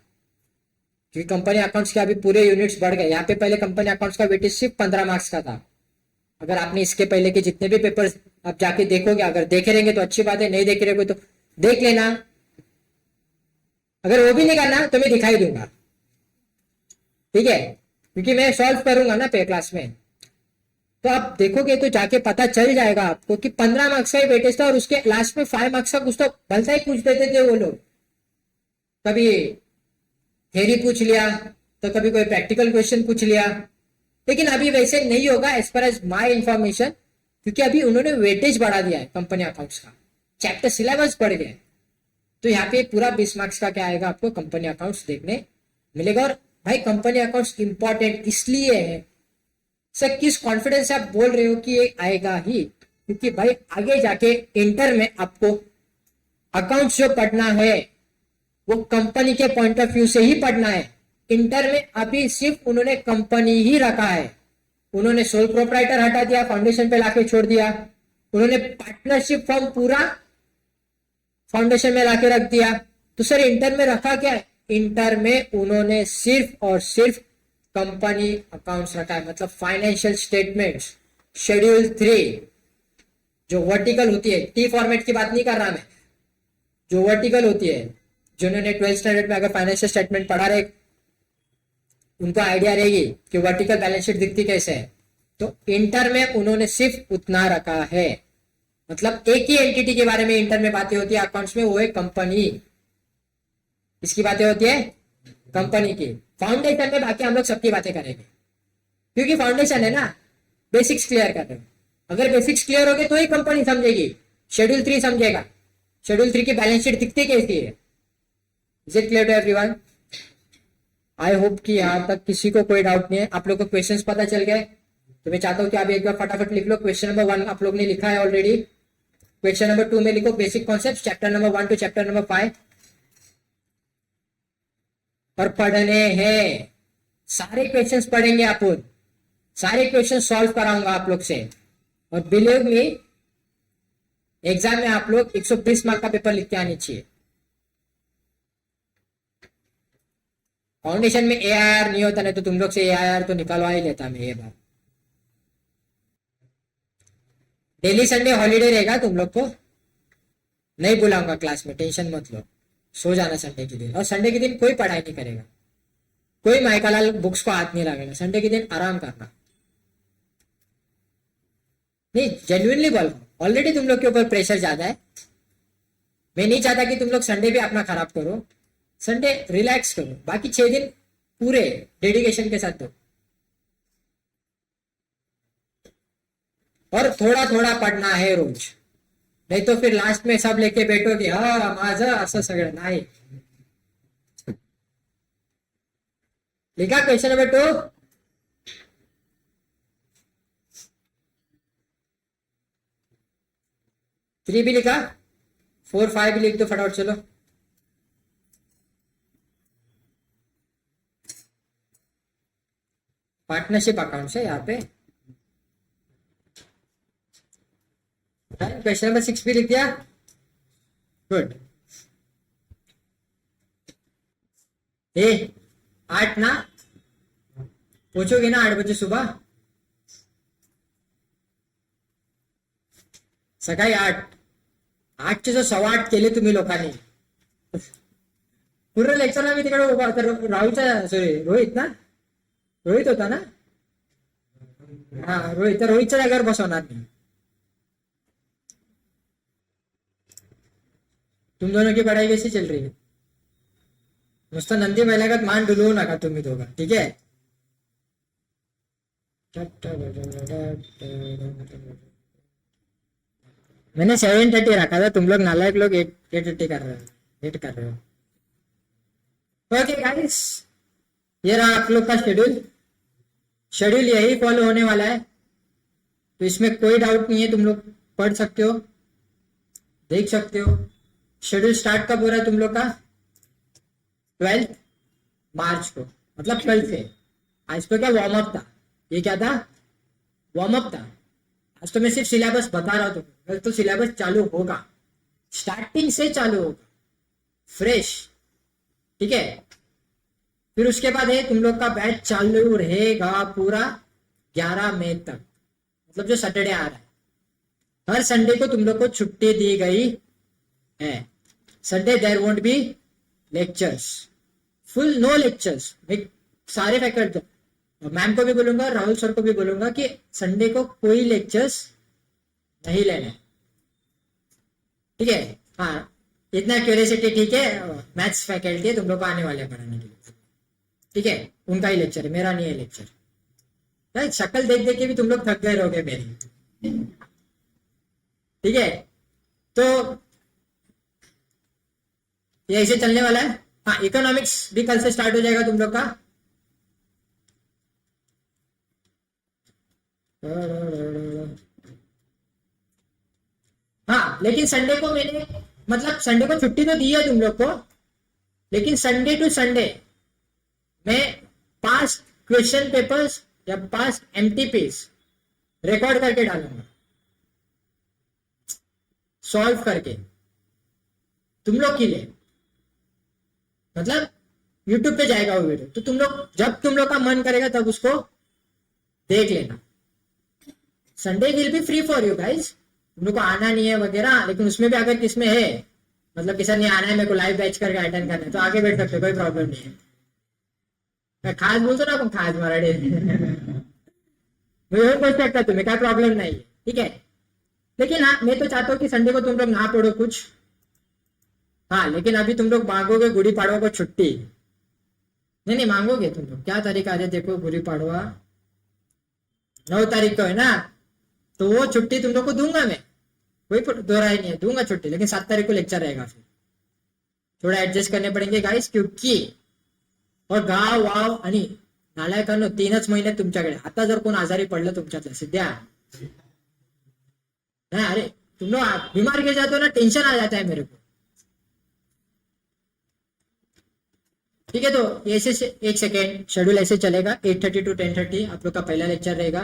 क्योंकि कंपनी अकाउंट्स के अभी पूरे यूनिट्स बढ़ गए। यहाँ पे पहले कंपनी अकाउंट्स का वेटेज सिर्फ 15 मार्क्स का था। अगर आपने इसके पहले के जितने भी पेपर आप जाके देखोगे, अगर देखे रहेंगे तो अच्छी बात है, नहीं देखे रहेंगे तो देख लेना। अगर वो भी नहीं करना तो मैं दिखाई दूंगा, ठीक है, क्योंकि मैं सॉल्व करूंगा ना पे क्लास में। तो आप देखोगे तो जाके पता चल जाएगा आपको कि 15 मार्क्स का ही वेटेज था और उसके लास्ट में 5 मार्क्स का कुछ तो भलता ही पूछ देते थे वो लोग। कभी थ्योरी पूछ लिया तो कभी कोई प्रैक्टिकल क्वेश्चन पूछ लिया, लेकिन अभी वैसे नहीं होगा as per as my information, क्योंकि अभी उन्होंने वेटेज बढ़ा दिया है कंपनी अकाउंट्स का, चैप्टर सिलेबस बढ़ गया। तो यहाँ पे पूरा 20 मार्क्स का क्या आएगा आपको कंपनी अकाउंट्स देखने मिलेगा। और भाई कंपनी अकाउंट्स इंपॉर्टेंट इसलिए है सर, किस कॉन्फिडेंस से आप बोल रहे हो कि ये आएगा ही, क्योंकि भाई आगे जाके इंटर में आपको अकाउंट्स जो पढ़ना है वो कंपनी के पॉइंट ऑफ व्यू से ही पढ़ना है। इंटर में अभी सिर्फ उन्होंने कंपनी ही रखा है, उन्होंने सोल प्रोप्राइटर हटा दिया, फाउंडेशन पे लाके छोड़ दिया, उन्होंने पार्टनरशिप फॉर्म पूरा फाउंडेशन में लाके रख दिया। तो सर इंटर में रखा क्या है? इंटर में उन्होंने सिर्फ और सिर्फ कंपनी अकाउंट्स रखा है, मतलब फाइनेंशियल स्टेटमेंट्स शेड्यूल 3 जो वर्टिकल होती है, टी फॉर्मेट की बात नहीं कर रहा मैं, जो वर्टिकल होती है, जिन्होंने 12th स्टैंडर्ड में अगर फाइनेंशियल स्टेटमेंट पढ़ा रहे उनको आइडिया रहेगी कि वर्टिकल बैलेंस शीट दिखती कैसे है। तो इंटर में उन्होंने सिर्फ उतना रखा है, मतलब एक ही एंटिटी के बारे में इंटर में बातें होती है अकाउंट्स में, वो है कंपनी। इसकी बातें होती है कंपनी की। फाउंडेशन में बाकी हम लोग सबकी बातें करेंगे, क्योंकि फाउंडेशन है ना, बेसिक्स क्लियर कर रहे हो। अगर बेसिक्स क्लियर हो गए तो ही कंपनी समझेगी, शेड्यूल 3 समझेगा, शेड्यूल 3 की बैलेंस शीट दिखती कैसी है। Is it clear to everyone? I hope कि यहाँ तक किसी को कोई डाउट नहीं है, आप लोग को क्वेश्चंस पता चल गए। तो मैं चाहता हूँ कि आप एक बार फटाफट लिख लो। क्वेश्चन नंबर 1 आप लोग ने लिखा है ऑलरेडी, क्वेश्चन नंबर 2 में लिखो basic concept chapter number 1 to chapter number 5, और पढ़ने हैं सारे क्वेश्चंस, पढ़ेंगे अपन, सारे क्वेश्चन सॉल्व कराऊंगा आप लोग से। और बिलीव मी एग्जाम में आप लोग 120 मार्क का पेपर लिख के आनी चाहिए। फाउंडेशन में AIR नहीं होता, नहीं तो तुम लोग से AIR तो निकलवा ही लेता मैं ये बात। डेली संडे हॉलीडे रहेगा, तुम लोग को नहीं बुलाऊंगा क्लास में, टेंशन मत लो, सो जाना संडे के दिन। और संडे के दिन कोई पढ़ाई नहीं करेगा, कोई माइकालाल बुक्स को हाथ नहीं लगाएगा, संडे के दिन आराम करना। नहीं जेन्युइनली बोल रहा हूं, ऑलरेडी तुम लोग के ऊपर प्रेशर ज्यादा है। मैं नहीं चाहता कि तुम लोग संडे भी अपना खराब करो, संडे रिलैक्स करो, बाकी 6 दिन पूरे डेडिकेशन के साथ दो। और थोड़ा थोड़ा पढ़ना है रोज, नहीं तो फिर लास्ट में सब लेके बैठोगे हा माझं असं सगळं नाही। लिखा क्वेश्चन नंबर 2? थ्री भी लिखा, 4 5 भी लिख दो फटाफट, चलो। पार्टनरशिप अकाउंट है यहाँ पे। क्वेश्चन नंबर 6 भी लिख दिया, गुड। 8 ना पूछोगे ना 8 बजे सुबह, सकाळी 8चे जो 8:15 केले तुम्ही लोकांनी, पूर्ण लेक्चरला मी तिकडे उभा होता, राहुलचा सॉरी रोहित ना, रोहित होता ना, हाँ रोहित, तर रोहितच्या जागेवर बसवणार नाही। तुम दोनों की पढ़ाई कैसी चल रही है? नुसतं नंदी बैलागत मान डुलवू नका तुम्ही दोघं, ठीक है? मैंने 7:30 रखा था, तुम लोग नालायक लोग 8:30 कर रहे हो, 8 कर रहे हो। ओके गाइस, ये रहा आप लोग का शेड्यूल, शेड्यूल यही फॉलो होने वाला है, तो इसमें कोई डाउट नहीं है, तुम लोग पढ़ सकते हो, देख सकते हो। शेड्यूल स्टार्ट कब हो रहा है तुम लोग का? 12 मार्च को, मतलब 12 से। आज तो क्या वार्म अप था, ये क्या था? वार्म अप था। आज तो मैं सिर्फ सिलेबस बता रहा हूँ तुमको, कल तो सिलेबस चालू होगा, स्टार्टिंग से चालू होगा, फ्रेश, ठीक है? फिर उसके बाद है तुम लोग का बैच चालू रहेगा पूरा 11 मई तक, मतलब जो सैटरडे आ रहा है, हर संडे को तुम लोग को छुट्टी दी गई है. Sunday there won't be lectures, full no lectures. मैं सारे फैकल्टी मैम को भी बोलूंगा, राहुल सर को भी बोलूंगा कि संडे को कोई लेक्चर्स नहीं लेने. ठीक है. हाँ, इतना क्यूरियोसिटी ठीक है. मैथ्स फैकल्टी है, तुम लोग को आने वाले हैं पढ़ाने के लिए. ठीक है, उनका ही लेक्चर है, मेरा नहीं है लेक्चर. राइट, शक्ल देख देख के भी तुम लोग थक गए रहोगे मेरी. ठीक है, तो ये ऐसे चलने वाला है. हाँ, इकोनॉमिक्स भी कल से स्टार्ट हो जाएगा तुम लोग का. हाँ, लेकिन संडे को मैंने मतलब संडे को छुट्टी तो दी है तुम लोग को, लेकिन संडे टू संडे मैं 5 क्वेश्चन पेपर्स या 5 एमटीपीस रिकॉर्ड करके डालूंगा, सॉल्व करके तुम लोग के लिए. मतलब यूट्यूब पे जाएगा वो वीडियो, तो तुम लोग जब तुम लोग का मन करेगा तब उसको देख लेना. Sunday will be free for you guys. तुम लोग को आना नहीं है वगैरह, लेकिन उसमें भी अगर किसमें है मतलब किसी नहीं आना है, मेरे को लाइव बैच करके अटेंड करना है, तो आगे बैठ सकते, कोई प्रॉब्लम नहीं है. मैं खास बोलतो ना, आपण खास मराठी मैं बोल सकता तुम्हें, काय प्रॉब्लम नहीं है. ठीक है, लेकिन हाँ, मैं तो चाहता हूँ कि संडे को तुम लोग ना पढ़ो कुछ. हाँ, लेकिन अभी तुम लोग मांगोगे गुड़ी पाड़वा को छुट्टी. नहीं नहीं, मांगोगे तुम लोग. क्या तारीख आ रही है देखो, गुड़ी पाड़वा 9 तारीख को है ना, तो वो छुट्टी तुम लोग को दूंगा मैं, कोई दो राय नहीं है, दूंगा छुट्टी. लेकिन 7 तारीख को लेक्चर रहेगा, फिर थोड़ा एडजस्ट करने पड़ेंगे गाइस, क्योंकि और गाव वाव आणि नालायकांनो 3च महिने तुमच्याकडे. आता जर कोण आजारी पडलं तुमच्यातलं सध्या, नहीं अरे तुम लोग बीमार गिर जाते हो ना, टेंशन आ जाता है मेरे को. ठीक है, तो ऐसे एक सेकेंड शेड्यूल ऐसे चलेगा. 8:30 to 10:30 आप लोग का पहला लेक्चर रहेगा.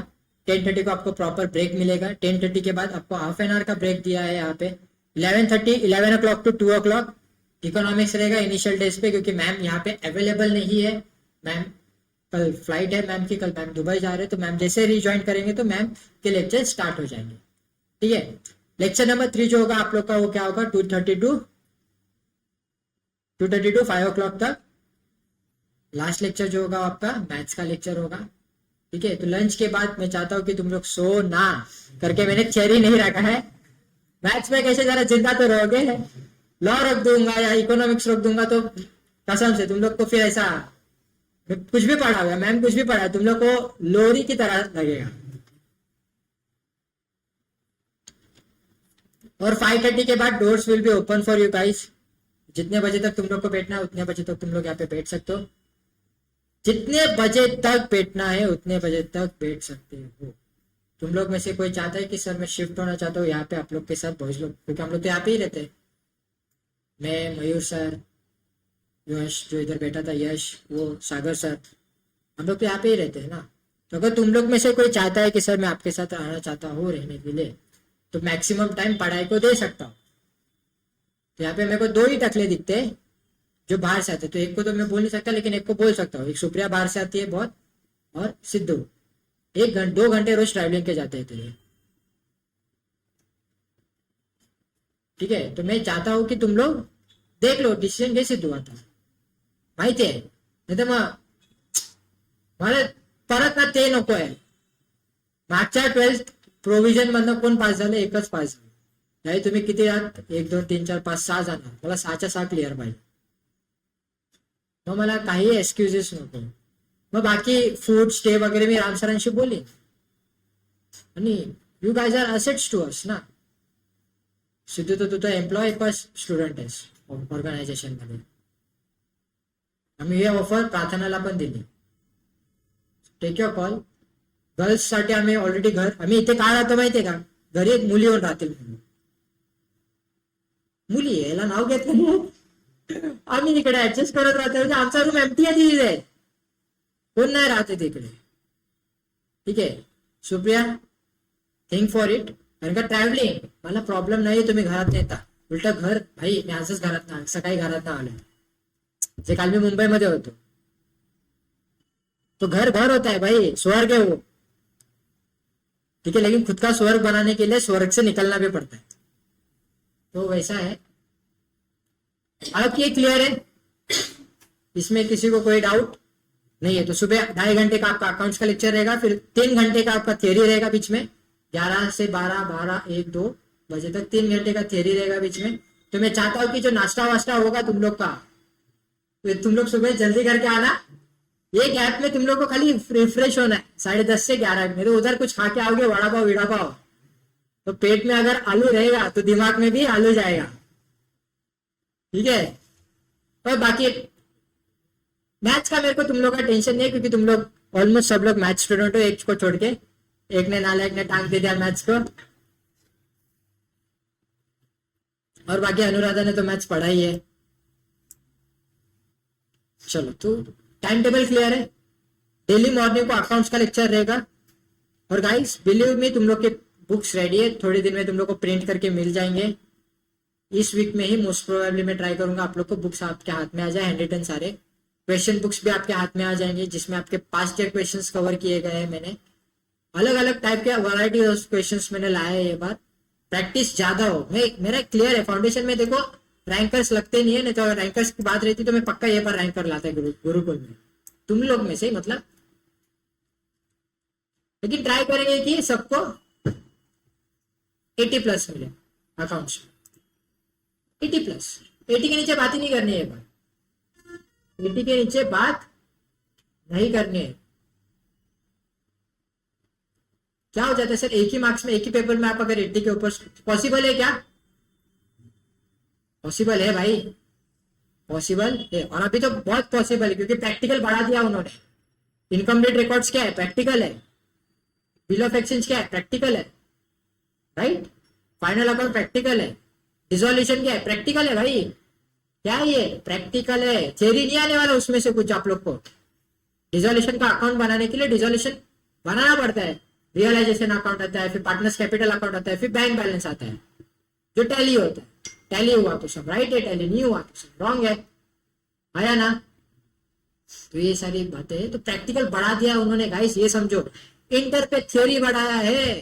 10:30 को आपको प्रॉपर ब्रेक मिलेगा. 10:30 के बाद आपको हाफ एन आवर का ब्रेक दिया है यहाँ पे. 11 o'clock to 2 o'clock इकोनॉमिक्स रहेगा इनिशियल डेज पे, क्योंकि मैम यहाँ पे अवेलेबल नहीं है. मैम कल फ्लाइट है मैम की, कल मैम दुबई जा रहे हैं, तो मैम जैसे रिज्वाइन करेंगे तो मैम के लेक्चर स्टार्ट हो जाएंगे. ठीक है, लेक्चर नंबर 3 जो होगा आप लोग का, वो क्या होगा 2:30 to 5 o'clock तक. लास्ट लेक्चर जो होगा आपका मैथ्स का लेक्चर होगा. ठीक है, तो लंच के बाद मैं चाहता हूँ कि तुम लोग सो ना करके, मैंने चेरी नहीं रखा है. मैथ्स में कैसे जरा जिंदा तो रहोगे. लॉ रख दूंगा या इकोनॉमिक्स रख दूंगा तो कसम से तुम लोग को फिर ऐसा कुछ भी पढ़ा हुआ, मैम कुछ भी पढ़ा, तुम लोग को लोरी की तरह लगेगा. और 5:30 के बाद doors will be open for you guys. जितने बजे तक तुम लोग को बैठना है उतने बजे तक तुम लोग यहाँ पे बैठ सकते हो. जितने बजे तक बैठना है उतने बजे तक बैठ सकते हो. तुम लोग में से कोई चाहता है कि सर मैं शिफ्ट होना चाहता हूँ यहाँ पे आप लोग के साथ, बॉयज लोग, क्योंकि हम लोग तो यहाँ पे ही रहते हैं. मैं, मयूर सर, यश जो इधर बैठा था, यश, वो सागर सर, हम लोग तो यहाँ पे ही रहते हैं ना. तो अगर तुम लोग में से कोई चाहता है कि सर मैं आपके साथ आना चाहता हूँ रहने के लिए, तो मैक्सिमम टाइम पढ़ाई को दे सकता हूँ. तो यहाँ पे मेरे को 2 ही टकले दिखते हैं जो बाहर से आते, तो एक को तो मैं बोल नहीं सकता, लेकिन एक को बोल सकता हूँ. एक सुप्रिया बाहर से आती है बहुत, और सिद्धू 2 घंटे रोज ट्रैवलिंग के जाते हैं. तो ये ठीक है, तो मैं चाहता हूँ कि तुम लोग देख लो डिसिजन घे सिद्धू. आता माहिती आहे, नाही तर मग मला परत ना ते नको आहे. मागच्या 12th प्रोव्हिजन मधनं कोण पास झालं, एकच पास झालं. नाही तुम्ही किती आहात, 1 2 3 4 5 6 जाणार, मला 6च्या 6 क्लिअर पाहिजे. मग मला काही एक्सक्युजेस नको. मग बाकी फूड स्टे वगैरे मी राम सरांशी बोलेन. आणि you guys are assets to us ना. सिद्धू तो तू एम्प्लॉय का स्टुडंट आहेस ऑर्गनायझेशन मध्ये. आम्ही हे ऑफर प्रार्थनाला पण दिली. Take your call. गर्ल्स साठी आम्ही ऑलरेडी आम्ही इथे काय राहतो माहितीये का, घरी एक मुली येऊन राहतील म्हणून. मुली याला नाव घेतलं आम्ही इकडे ऍडजस्ट करत राहतो, म्हणजे आमचा रूम एम्प्टी आहे तिथे, कोण नाही राहते तिकडे. ठीक आहे सुप्रिया, थिंक फॉर इट. कारण का ट्रॅव्हलिंग मला प्रॉब्लेम नाही, तुम्ही घरात नेता. उलट घर भाई मी आजच घरात ना सकाळी घरात ना आलो, जे काल मी मुंबईमध्ये होतो. तो घर होता है भाई, स्वर्ग है वो. ठीक है, लेकिन खुद का स्वर्ग बनाने के लिए स्वर्ग से निकलना भी पड़ता है, तो वैसा है। अब ये क्लियर है, इसमें किसी को कोई डाउट नहीं है? तो सुबह 2.5 घंटे का आपका अकाउंट्स का लेक्चर रहेगा, फिर 3 घंटे का आपका थियरी रहेगा बीच में, 11 से 12, 12, 1, 2 बजे तक 3 घंटे का थियरी रहेगा बीच में। तो मैं चाहता हूँ कि जो नाश्ता वास्ता होगा तुम लोग का, तो तुम लोग सुबह जल्दी करके आना। ये गैप में तुम लोग को खाली रिफ्रेश होना है 10:30 से 11 में। तो उधर कुछ खा के आओगे, वड़ा पाव विड़ा पाव, तो पेट में अगर आलू रहेगा तो दिमाग में भी आलू जाएगा, ठीक है। और बाकी मैथ्स का मेरे को तुम लोग का टेंशन नहीं है, क्योंकि तुम लोग ऑलमोस्ट सब लोग मैथ्स स्टूडेंट हो, एक को छोड़ के। एक ने नालायक ने टांग दे दिया मैथ्स को, और बाकी अनुराधा ने तो मैथ्स पढ़ा ही है। चलो, तो टाइम टेबल क्लियर है। डेली मॉर्निंग को अकाउंट्स का लेक्चर रहेगा। और गाइस बिलीव मी, तुम लोग के बुक्स रेडी है, थोड़ी दिन में तुम लोग को प्रिंट करके मिल जाएंगे। इस वीक में ही मोस्ट प्रोबेबली मैं ट्राई करूंगा आप लोग को बुक्स आपके हाथ में आ जाए, हैंड रिटन सारे क्वेश्चन बुक्स भी आपके हाथ में आ जाएंगे, जिसमें आपके पास्ट ईयर क्वेश्चंस कवर किए गए हैं। मैंने अलग अलग टाइप के वैरायटी ऑफ क्वेश्चंस मैंने लाए हैं ये बार। प्रैक्टिस ज्यादा हो, मेरा क्लियर है फाउंडेशन में। देखो रैंकर्स लगते नहीं है, नहीं तो अगर रैंकर्स की बात रहती तो मैं पक्का ये बार रैंकर लाता है गुरुकुल में, तुम लोग में से मतलब। लेकिन ट्राई करेंगे कि सबको 80+ मिले अकाउंट्स में, 80+। 80 के नीचे बात ही नहीं करनी है बात, 80 के नीचे बात नहीं करनी है। क्या हो जाता है सर, एक ही मार्क्स में एक ही पेपर में आप अगर 80 के ऊपर, पॉसिबल है क्या? पॉसिबल है भाई, पॉसिबल है। और अभी तो बहुत पॉसिबल है, क्योंकि प्रैक्टिकल बढ़ा दिया उन्होंने। इनकम्प्लीट रिकॉर्ड्स क्या है? प्रैक्टिकल है। बिल ऑफ एक्सचेंज क्या है? प्रैक्टिकल है, राइट। फाइनल अकाउंट प्रैक्टिकल है। डिसोल्यूशन क्या है? प्रैक्टिकल है भाई। क्या है ये? प्रैक्टिकल है। थ्योरी नहीं आने वाला उसमें से कुछ आप लोग को। डिसोल्यूशन का अकाउंट बनाने के लिए डिसोल्यूशन बनाना पड़ता है, रियलाइजेशन अकाउंट आता है, फिर पार्टनर्स कैपिटल अकाउंट आता है, फिर बैंक बैलेंस आता है, जो टैली होता है। टैली हुआ तो सब राइट है, टैली नहीं हुआ तो सब रॉन्ग है, आया ना। तो ये सारी बातें तो प्रैक्टिकल बढ़ा दिया उन्होंने गाइस, ये समझो। इंटर पे थ्योरी बढ़ाया है,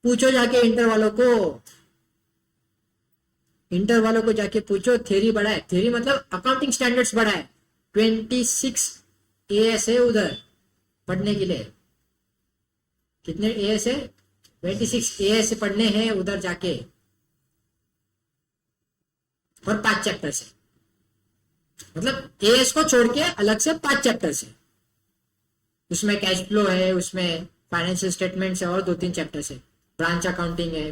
पूछो जाके इंटर वालों को, इंटर वालों को जाके पूछो, थ्योरी बढ़ा है। थ्योरी मतलब अकाउंटिंग स्टैंडर्ड्स बढ़ा है। 26 AS है उधर पढ़ने के लिए। कितने AS है? 26 AS पढ़ने हैं उधर जाके, और 5 चैप्टर से, मतलब AS को छोड़ के अलग से 5 चैप्टर से। उसमें कैश फ्लो है, उसमें फाइनेंशियल स्टेटमेंट्स है, और 2-3 चैप्टर है, ब्रांच अकाउंटिंग है,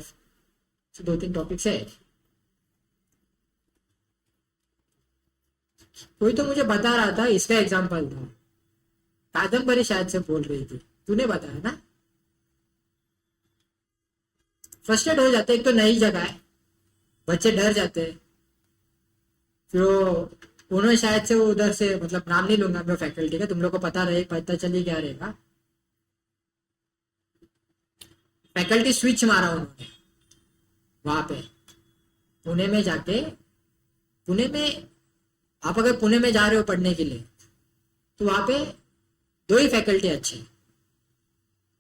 2-3 टॉपिक्स है। कोई तो मुझे बता रहा था, इसका एग्जाम्पल था, कादम्बरी शायद से बोल रही थी, तूने बताया ना। फ्रस्ट्रेट हो जाते, एक तो नई जगह है, बच्चे डर जाते हैं। फिर उन्होंने शायद से वो उधर से, मतलब नाम नहीं लूंगा मैं फैकल्टी का, तुम लोग को पता चली क्या रहेगा। फैकल्टी स्विच मारा उन्होंने वहां पे पुणे में जाके। पुणे में आप अगर पुणे में जा रहे हो पढ़ने के लिए, तो वहां पे 2 ही फैकल्टी अच्छे।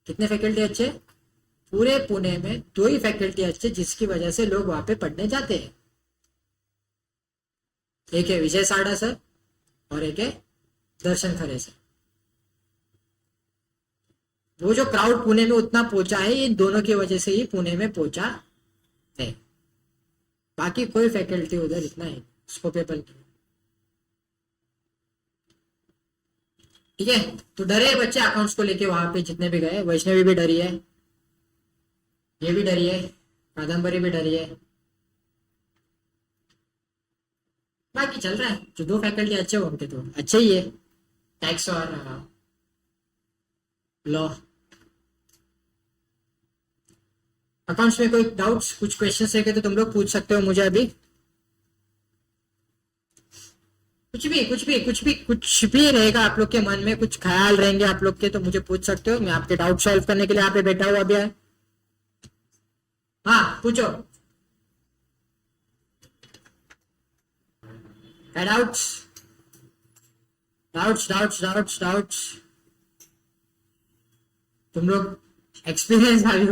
कितने फैकल्टी अच्छे? पूरे पुणे में 2 ही फैकल्टी अच्छे, जिसकी वजह से लोग वहां पे पढ़ने जाते हैं। एक है विजय साड़ा सर, और एक है दर्शन खरे सर। वो जो क्राउड पुणे में उतना पहुंचा है, इन दोनों की वजह से ही पुणे में पहुंचा है। बाकी कोई फैकल्टी उधर इतना है स्कोपेबल की। ठीक है, तो डरे बच्चे अकाउंट्स को लेके वहां पे जितने भी गए। वैष्णवी भी डरी है, ये भी डरी है, कादम्बरी भी डरी है। बाकी चल रहा है, जो 2 फैकल्टी अच्छे हो उनके तो अच्छे ही है, टैक्स और लॉ। अकाउंट्स में कोई डाउट्स, कुछ क्वेश्चंस है तो तुम लोग पूछ सकते हो मुझे अभी। कुछ भी रहेगा आप लोग के मन में, कुछ ख्याल रहेंगे आप लोग के, तो मुझे पूछ सकते हो। मैं आपके डाउट सॉल्व करने के लिए यहाँ पे बैठा हुआ अभी है। हाँ पूछो, doubts doubts doubts doubts doubts तुम लोग एक्सपीरियंस अभी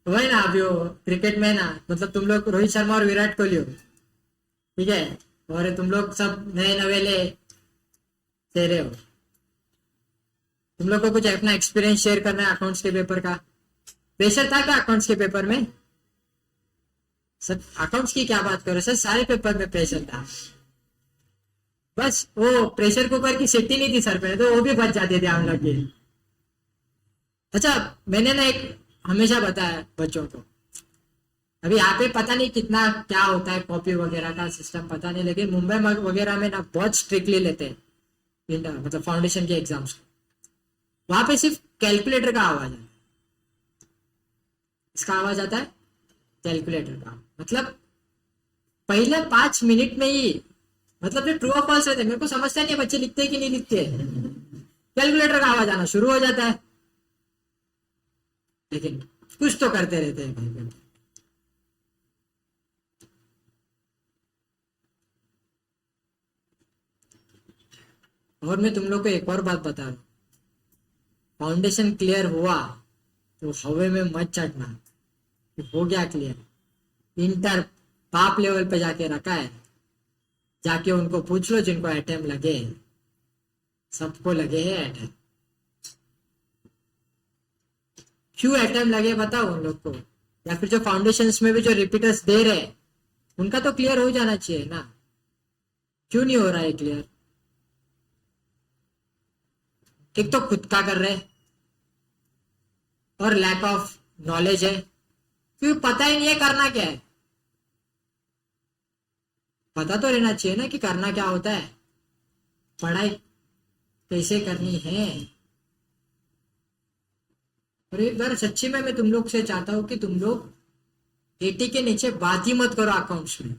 वही ना, अभी वो क्रिकेट में ना, मतलब तुम लोग रोहित शर्मा और विराट कोहली हो, ठीक है, और तुम लोग सब नए नवेले चेहरे हो। तुम लोग को कुछ अपना एक्सपीरियंस शेयर करना है अकाउंट्स के पेपर का। प्रेशर था क्या अकाउंट्स के पेपर में? सर अकाउंट्स की क्या बात करो सर, सारे पेपर में प्रेशर था। बस वो प्रेशर कुकर की सीटी नहीं थी सर पे, तो वो भी बच जाते थे हम लोग के। अच्छा, मैंने ना एक हमेशा बताया बच्चों को, अभी यहाँ पे पता नहीं कितना क्या होता है कॉपी वगैरह का सिस्टम पता नहीं, लेकिन मुंबई वगैरह में ना बहुत स्ट्रिक्टली लेते हैं इंटर मतलब फाउंडेशन के एग्जाम्स को। वहां पे सिर्फ कैलकुलेटर का आवाज है। इसका आवाज आता है कैलकुलेटर का, मतलब पहले 5 मिनट में ही, मतलब जो ट्रू और फॉल्स रहते हैं, मेरे को समझता नहीं है बच्चे लिखते हैं कि नहीं लिखते हैं, कैलकुलेटर का आवाज आना शुरू हो जाता है। लेकिन कुछ तो करते रहते हैं भाई। और मैं तुम लोग को एक और बात बता रहा हूँ, फाउंडेशन क्लियर हुआ तो हवे में मत चढ़ना कि हो गया क्लियर। इंटर टॉप लेवल पे जाके रखा है, जाके उनको पूछ लो जिनको अटेम्प्ट लगे, सबको लगे हैं अटेम्प्ट। क्यों अटेम्प्ट लगे बताओ उन लोग को, या फिर जो फाउंडेशन में भी जो रिपीटर्स दे रहे हैं उनका तो क्लियर हो जाना चाहिए ना, क्यों नहीं हो रहा है क्लियर? एक तो खुद का कर रहे हैं और लैक ऑफ नॉलेज है, क्योंकि पता ही नहीं है करना क्या है। पता तो रहना चाहिए ना कि करना क्या होता है, पढ़ाई कैसे करनी है। और एक बार सच्ची में मैं तुम लोग से चाहता हूं कि तुम लोग 80 के नीचे बात ही मत करो अकाउंट्स में।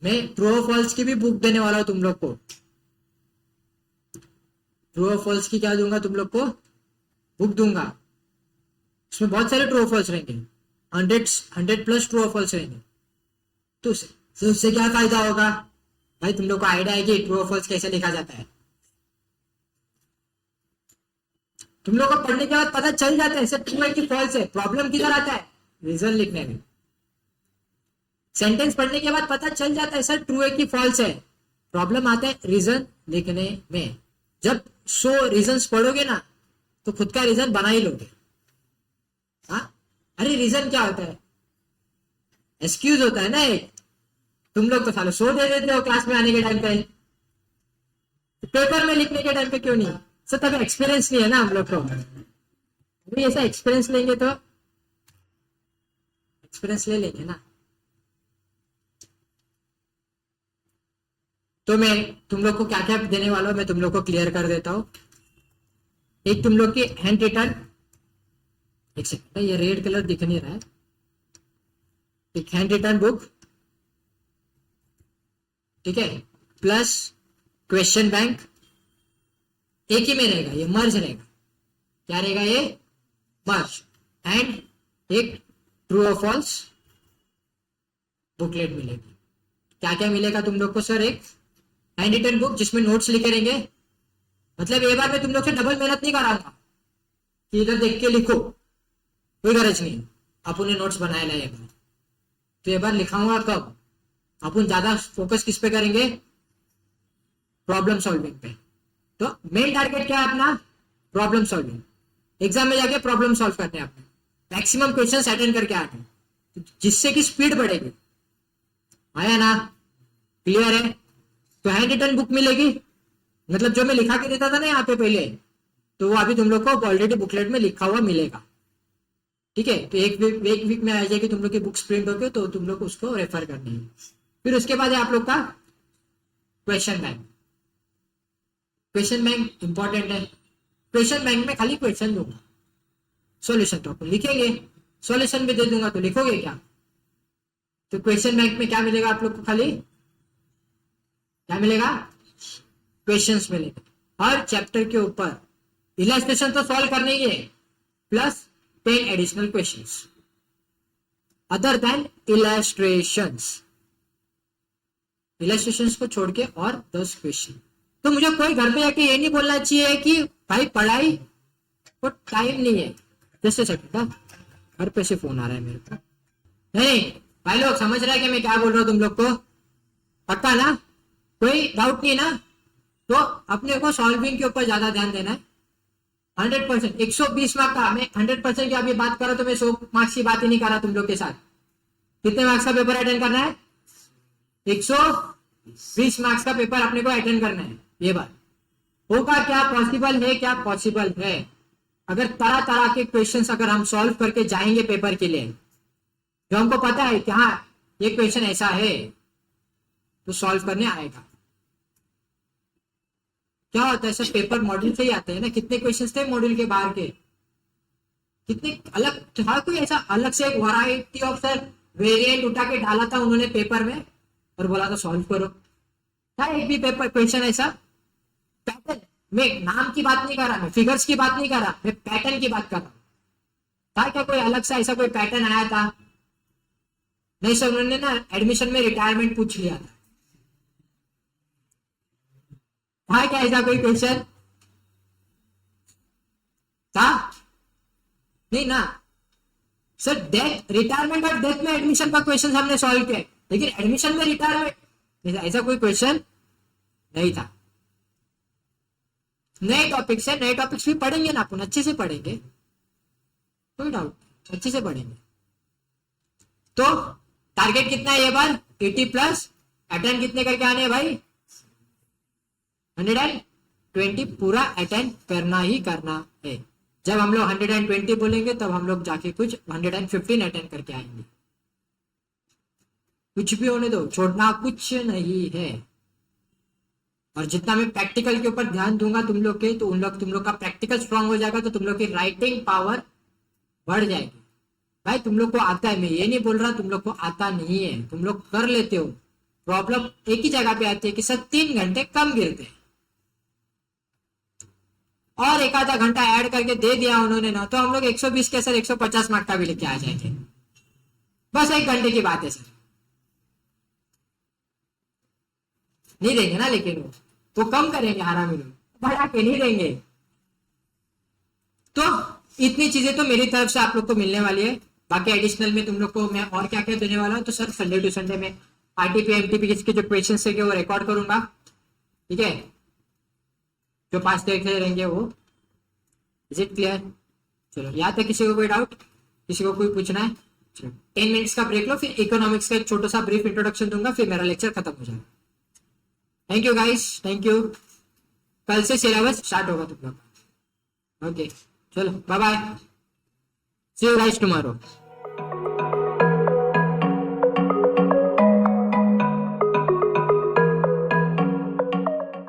मैं ट्रू और फॉल्स की भी बुक देने वाला हूं तुम लोग को। ट्रू और फॉल्स की क्या दूंगा तुम लोग को? बुक दूंगा। उसमें बहुत सारे ट्रू और फॉल्स रहेंगे, 100+ ट्रू और फॉल्स रहेंगे। तो उससे क्या फायदा होगा भाई? तुम लोग को आइडिया है कि ट्रू और फॉल्स कैसे लिखा जाता है? तुम लोग को पढ़ने के बाद पता चल जाता है सर ट्रू है कि फॉल्स है। प्रॉब्लम किधर आता है? रीजन लिखने में। सेंटेंस पढ़ने के बाद पता चल जाता है सर ट्रू है कि फॉल्स है। प्रॉब्लम आता है रीजन लिखने में। जब 100 रीजन पढ़ोगे ना तो खुद का रीजन बना ही लोगे। हाँ, अरे रीजन क्या होता है? एक्सक्यूज होता है ना एक। तुम लोग तो सालों 100 दे देते हो क्लास में आने के टाइम पे, तो पेपर में लिखने के टाइम पे क्यों नहीं? सर तभी एक्सपीरियंस नहीं है ना हम लोग को। अभी ऐसा एक्सपीरियंस लेंगे तो एक्सपीरियंस ले लेंगे ना। तो मैं तुम लोग को क्या क्या देने वाला हूं मैं तुम लोग को क्लियर कर देता हूं। एक तुम लोग की हैंड रिटन, एक सेकंड ये रेड कलर दिख नहीं रहा है, एक हैंड रिटन बुक, ठीक है, प्लस क्वेश्चन बैंक। एक ही में रहेगा, ये मर्ज रहेगा। क्या रहेगा ये? मर्ज। एंड एक ट्रू और फॉल्स बुकलेट मिलेगी। क्या क्या मिलेगा तुम लोग को सर? एक हैंड रिटन बुक जिसमें नोट्स लिखे रहेंगे। मतलब एक बार मैं तुम लोग से डबल मेहनत नहीं कराऊंगा कि इधर देख के लिखो, कोई गरज नहीं। अपन ने नोट्स बनाए लाए बार, तो एक बार लिखाऊंगा कब? अपन ज्यादा फोकस किस पे करेंगे? प्रॉब्लम सॉल्विंग पे। तो मेन टारगेट क्या है अपना? Problem solving. एग्जाम में जाके प्रॉब्लम सॉल्व करने हैं अपने, मैक्सिमम क्वेश्चन अटेंड करके आने, जिससे कि स्पीड बढ़ेगी। आया ना? क्लियर है? तो हैंड रिटन बुक मिलेगी, मतलब जो मैं लिखा के देता था ना यहाँ पे पहले, तो वो अभी तुम लोग को ऑलरेडी बुकलेट में लिखा हुआ मिलेगा। ठीक है, तो एक वीक में आ जाएगी तुम लोग की बुक्स प्रिंट होके, तो तुम लोग उसको रेफर करनी है। फिर उसके बाद है आप लोग का question bank. Question bank important है। क्वेश्चन बैंक में खाली क्वेश्चन दूंगा, सॉल्यूशन तो अपन लिखेंगे, सॉल्यूशन भी दे दूंगा, तो लिखोगे क्या? तो क्वेश्चन बैंक में क्या मिलेगा आप लोग को? खाली क्या मिलेगा? क्वेश्चंस मिलेंगे हर चैप्टर के ऊपर। इलस्ट्रेशन तो सॉल्व करने ही है, plus 10 additional questions other than illustrations. Illustrations को छोड़ के और 10 क्वेश्चन। तो मुझे कोई घर पे जाके ये नहीं बोलना चाहिए कि भाई पढ़ाई तो टाइम नहीं है। जस्ट सेकंड, घर पे से फोन आ रहा है मेरे को। नहीं भाई लोग समझ रहे हैं कि मैं क्या बोल रहा हूँ तुम लोग को? पक्का ना? कोई डाउट नहीं ना? तो अपने को सॉल्विंग के ऊपर ज्यादा ध्यान देना है। 100%, 120 मार्क का। मैं 100% की अभी बात कर रहा तो मैं 100 मार्क्स की बात ही नहीं कर रहा तुम लोग के साथ। कितने मार्क्स का पेपर अटेंड करना है? 120 मार्क्स का पेपर अपने को अटेंड करना है। ये बात होगा क्या पॉसिबल है? क्या पॉसिबल है? अगर तरह तरह के क्वेश्चंस अगर हम सॉल्व करके जाएंगे पेपर के लिए, जो हमको पता है कि हाँ ये क्वेश्चन ऐसा है, तो सॉल्व करने आएगा। क्या होता है सर, पेपर मॉड्यूल से ही आते हैं ना। कितने क्वेश्चंस थे मॉड्यूल के बाहर के? कितने अलग था? कोई ऐसा अलग से एक वैरायटी ऑफ सर वेरिएंट उठा के डाला था उन्होंने पेपर में और बोला था सॉल्व करो? था एक भी पेपर क्वेश्चन ऐसा? पैटर्न, मैं नाम की बात नहीं कर रहा, मैं फिगर्स की बात नहीं कर रहा, मैं पैटर्न की बात कर रहा हूं। था क्या कोई अलग सा ऐसा कोई पैटर्न आया था? नहीं सर, उन्होंने ना एडमिशन में रिटायरमेंट पूछ लिया था। था क्या ऐसा कोई क्वेश्चन? था नहीं ना सर। डेथ, रिटायरमेंट और डेथ में एडमिशन का क्वेश्चन हमने सॉल्व किया, लेकिन एडमिशन में रिटायरमेंट ऐसा कोई क्वेश्चन नहीं था। नए टॉपिक्स है, नए टॉपिक्स भी पढ़ेंगे ना अपन, अच्छे से पढ़ेंगे, कोई डाउट, अच्छे से पढ़ेंगे। तो टारगेट कितना है ये बार? 80 प्लस। अटेंड कितने करके आने हैं भाई? 120 पूरा अटेंड करना ही करना है। जब हम लोग 120 बोलेंगे तब हम लोग जाके कुछ 115 अटेंड करके आएंगे। कुछ भी होने दो, छोड़ना कुछ नहीं है। और जितना मैं प्रैक्टिकल के ऊपर ध्यान दूंगा तुम लोग के, तो तुम लोग का प्रैक्टिकल स्ट्रांग हो जाएगा, तो तुम लोग की राइटिंग पावर बढ़ जाएगी। भाई तुम लोग को आता है, मैं ये नहीं बोल रहा तुम लोग को आता नहीं है, तुम लोग कर लेते हो। प्रॉब्लम एक ही जगह पे आती है कि सर 3 घंटे कम गिरते हैं, और एक आधा घंटा ऐड करके दे दिया उन्होंने ना, तो हम लोग 120 के सर 150 मार्क का भी लेके आ जाएंगे। बस 1 घंटे की बात है सर। नहीं देंगे ना, लेकिन वो कम करेंगे, हरामी लोग बढ़ा के नहीं देंगे। तो इतनी चीजें तो मेरी तरफ से आप लोग को मिलने वाली है। बाकी एडिशनल में तुम लोग को मैं और क्या क्या देने वाला हूँ, तो सर संडे टू संडे में आरटीपी एमटीपी के जो क्वेश्चन थे वो रिकॉर्ड करूंगा, ठीक है? जो 5 देख रहेंगे वो। Is it clear? चलो, यहाँ तक किसी को कोई डाउट, किसी को कोई पूछना है? चलो 10 मिनट्स का ब्रेक लो, फिर इकोनॉमिक्स का एक छोटा सा ब्रीफ इंट्रोडक्शन दूंगा, फिर मेरा लेक्चर खत्म हो जाएगा। Thank you guys, thank you. कल से सिलेबस स्टार्ट होगा तुम लोग का। ओके चलो, bye bye, see you guys tomorrow.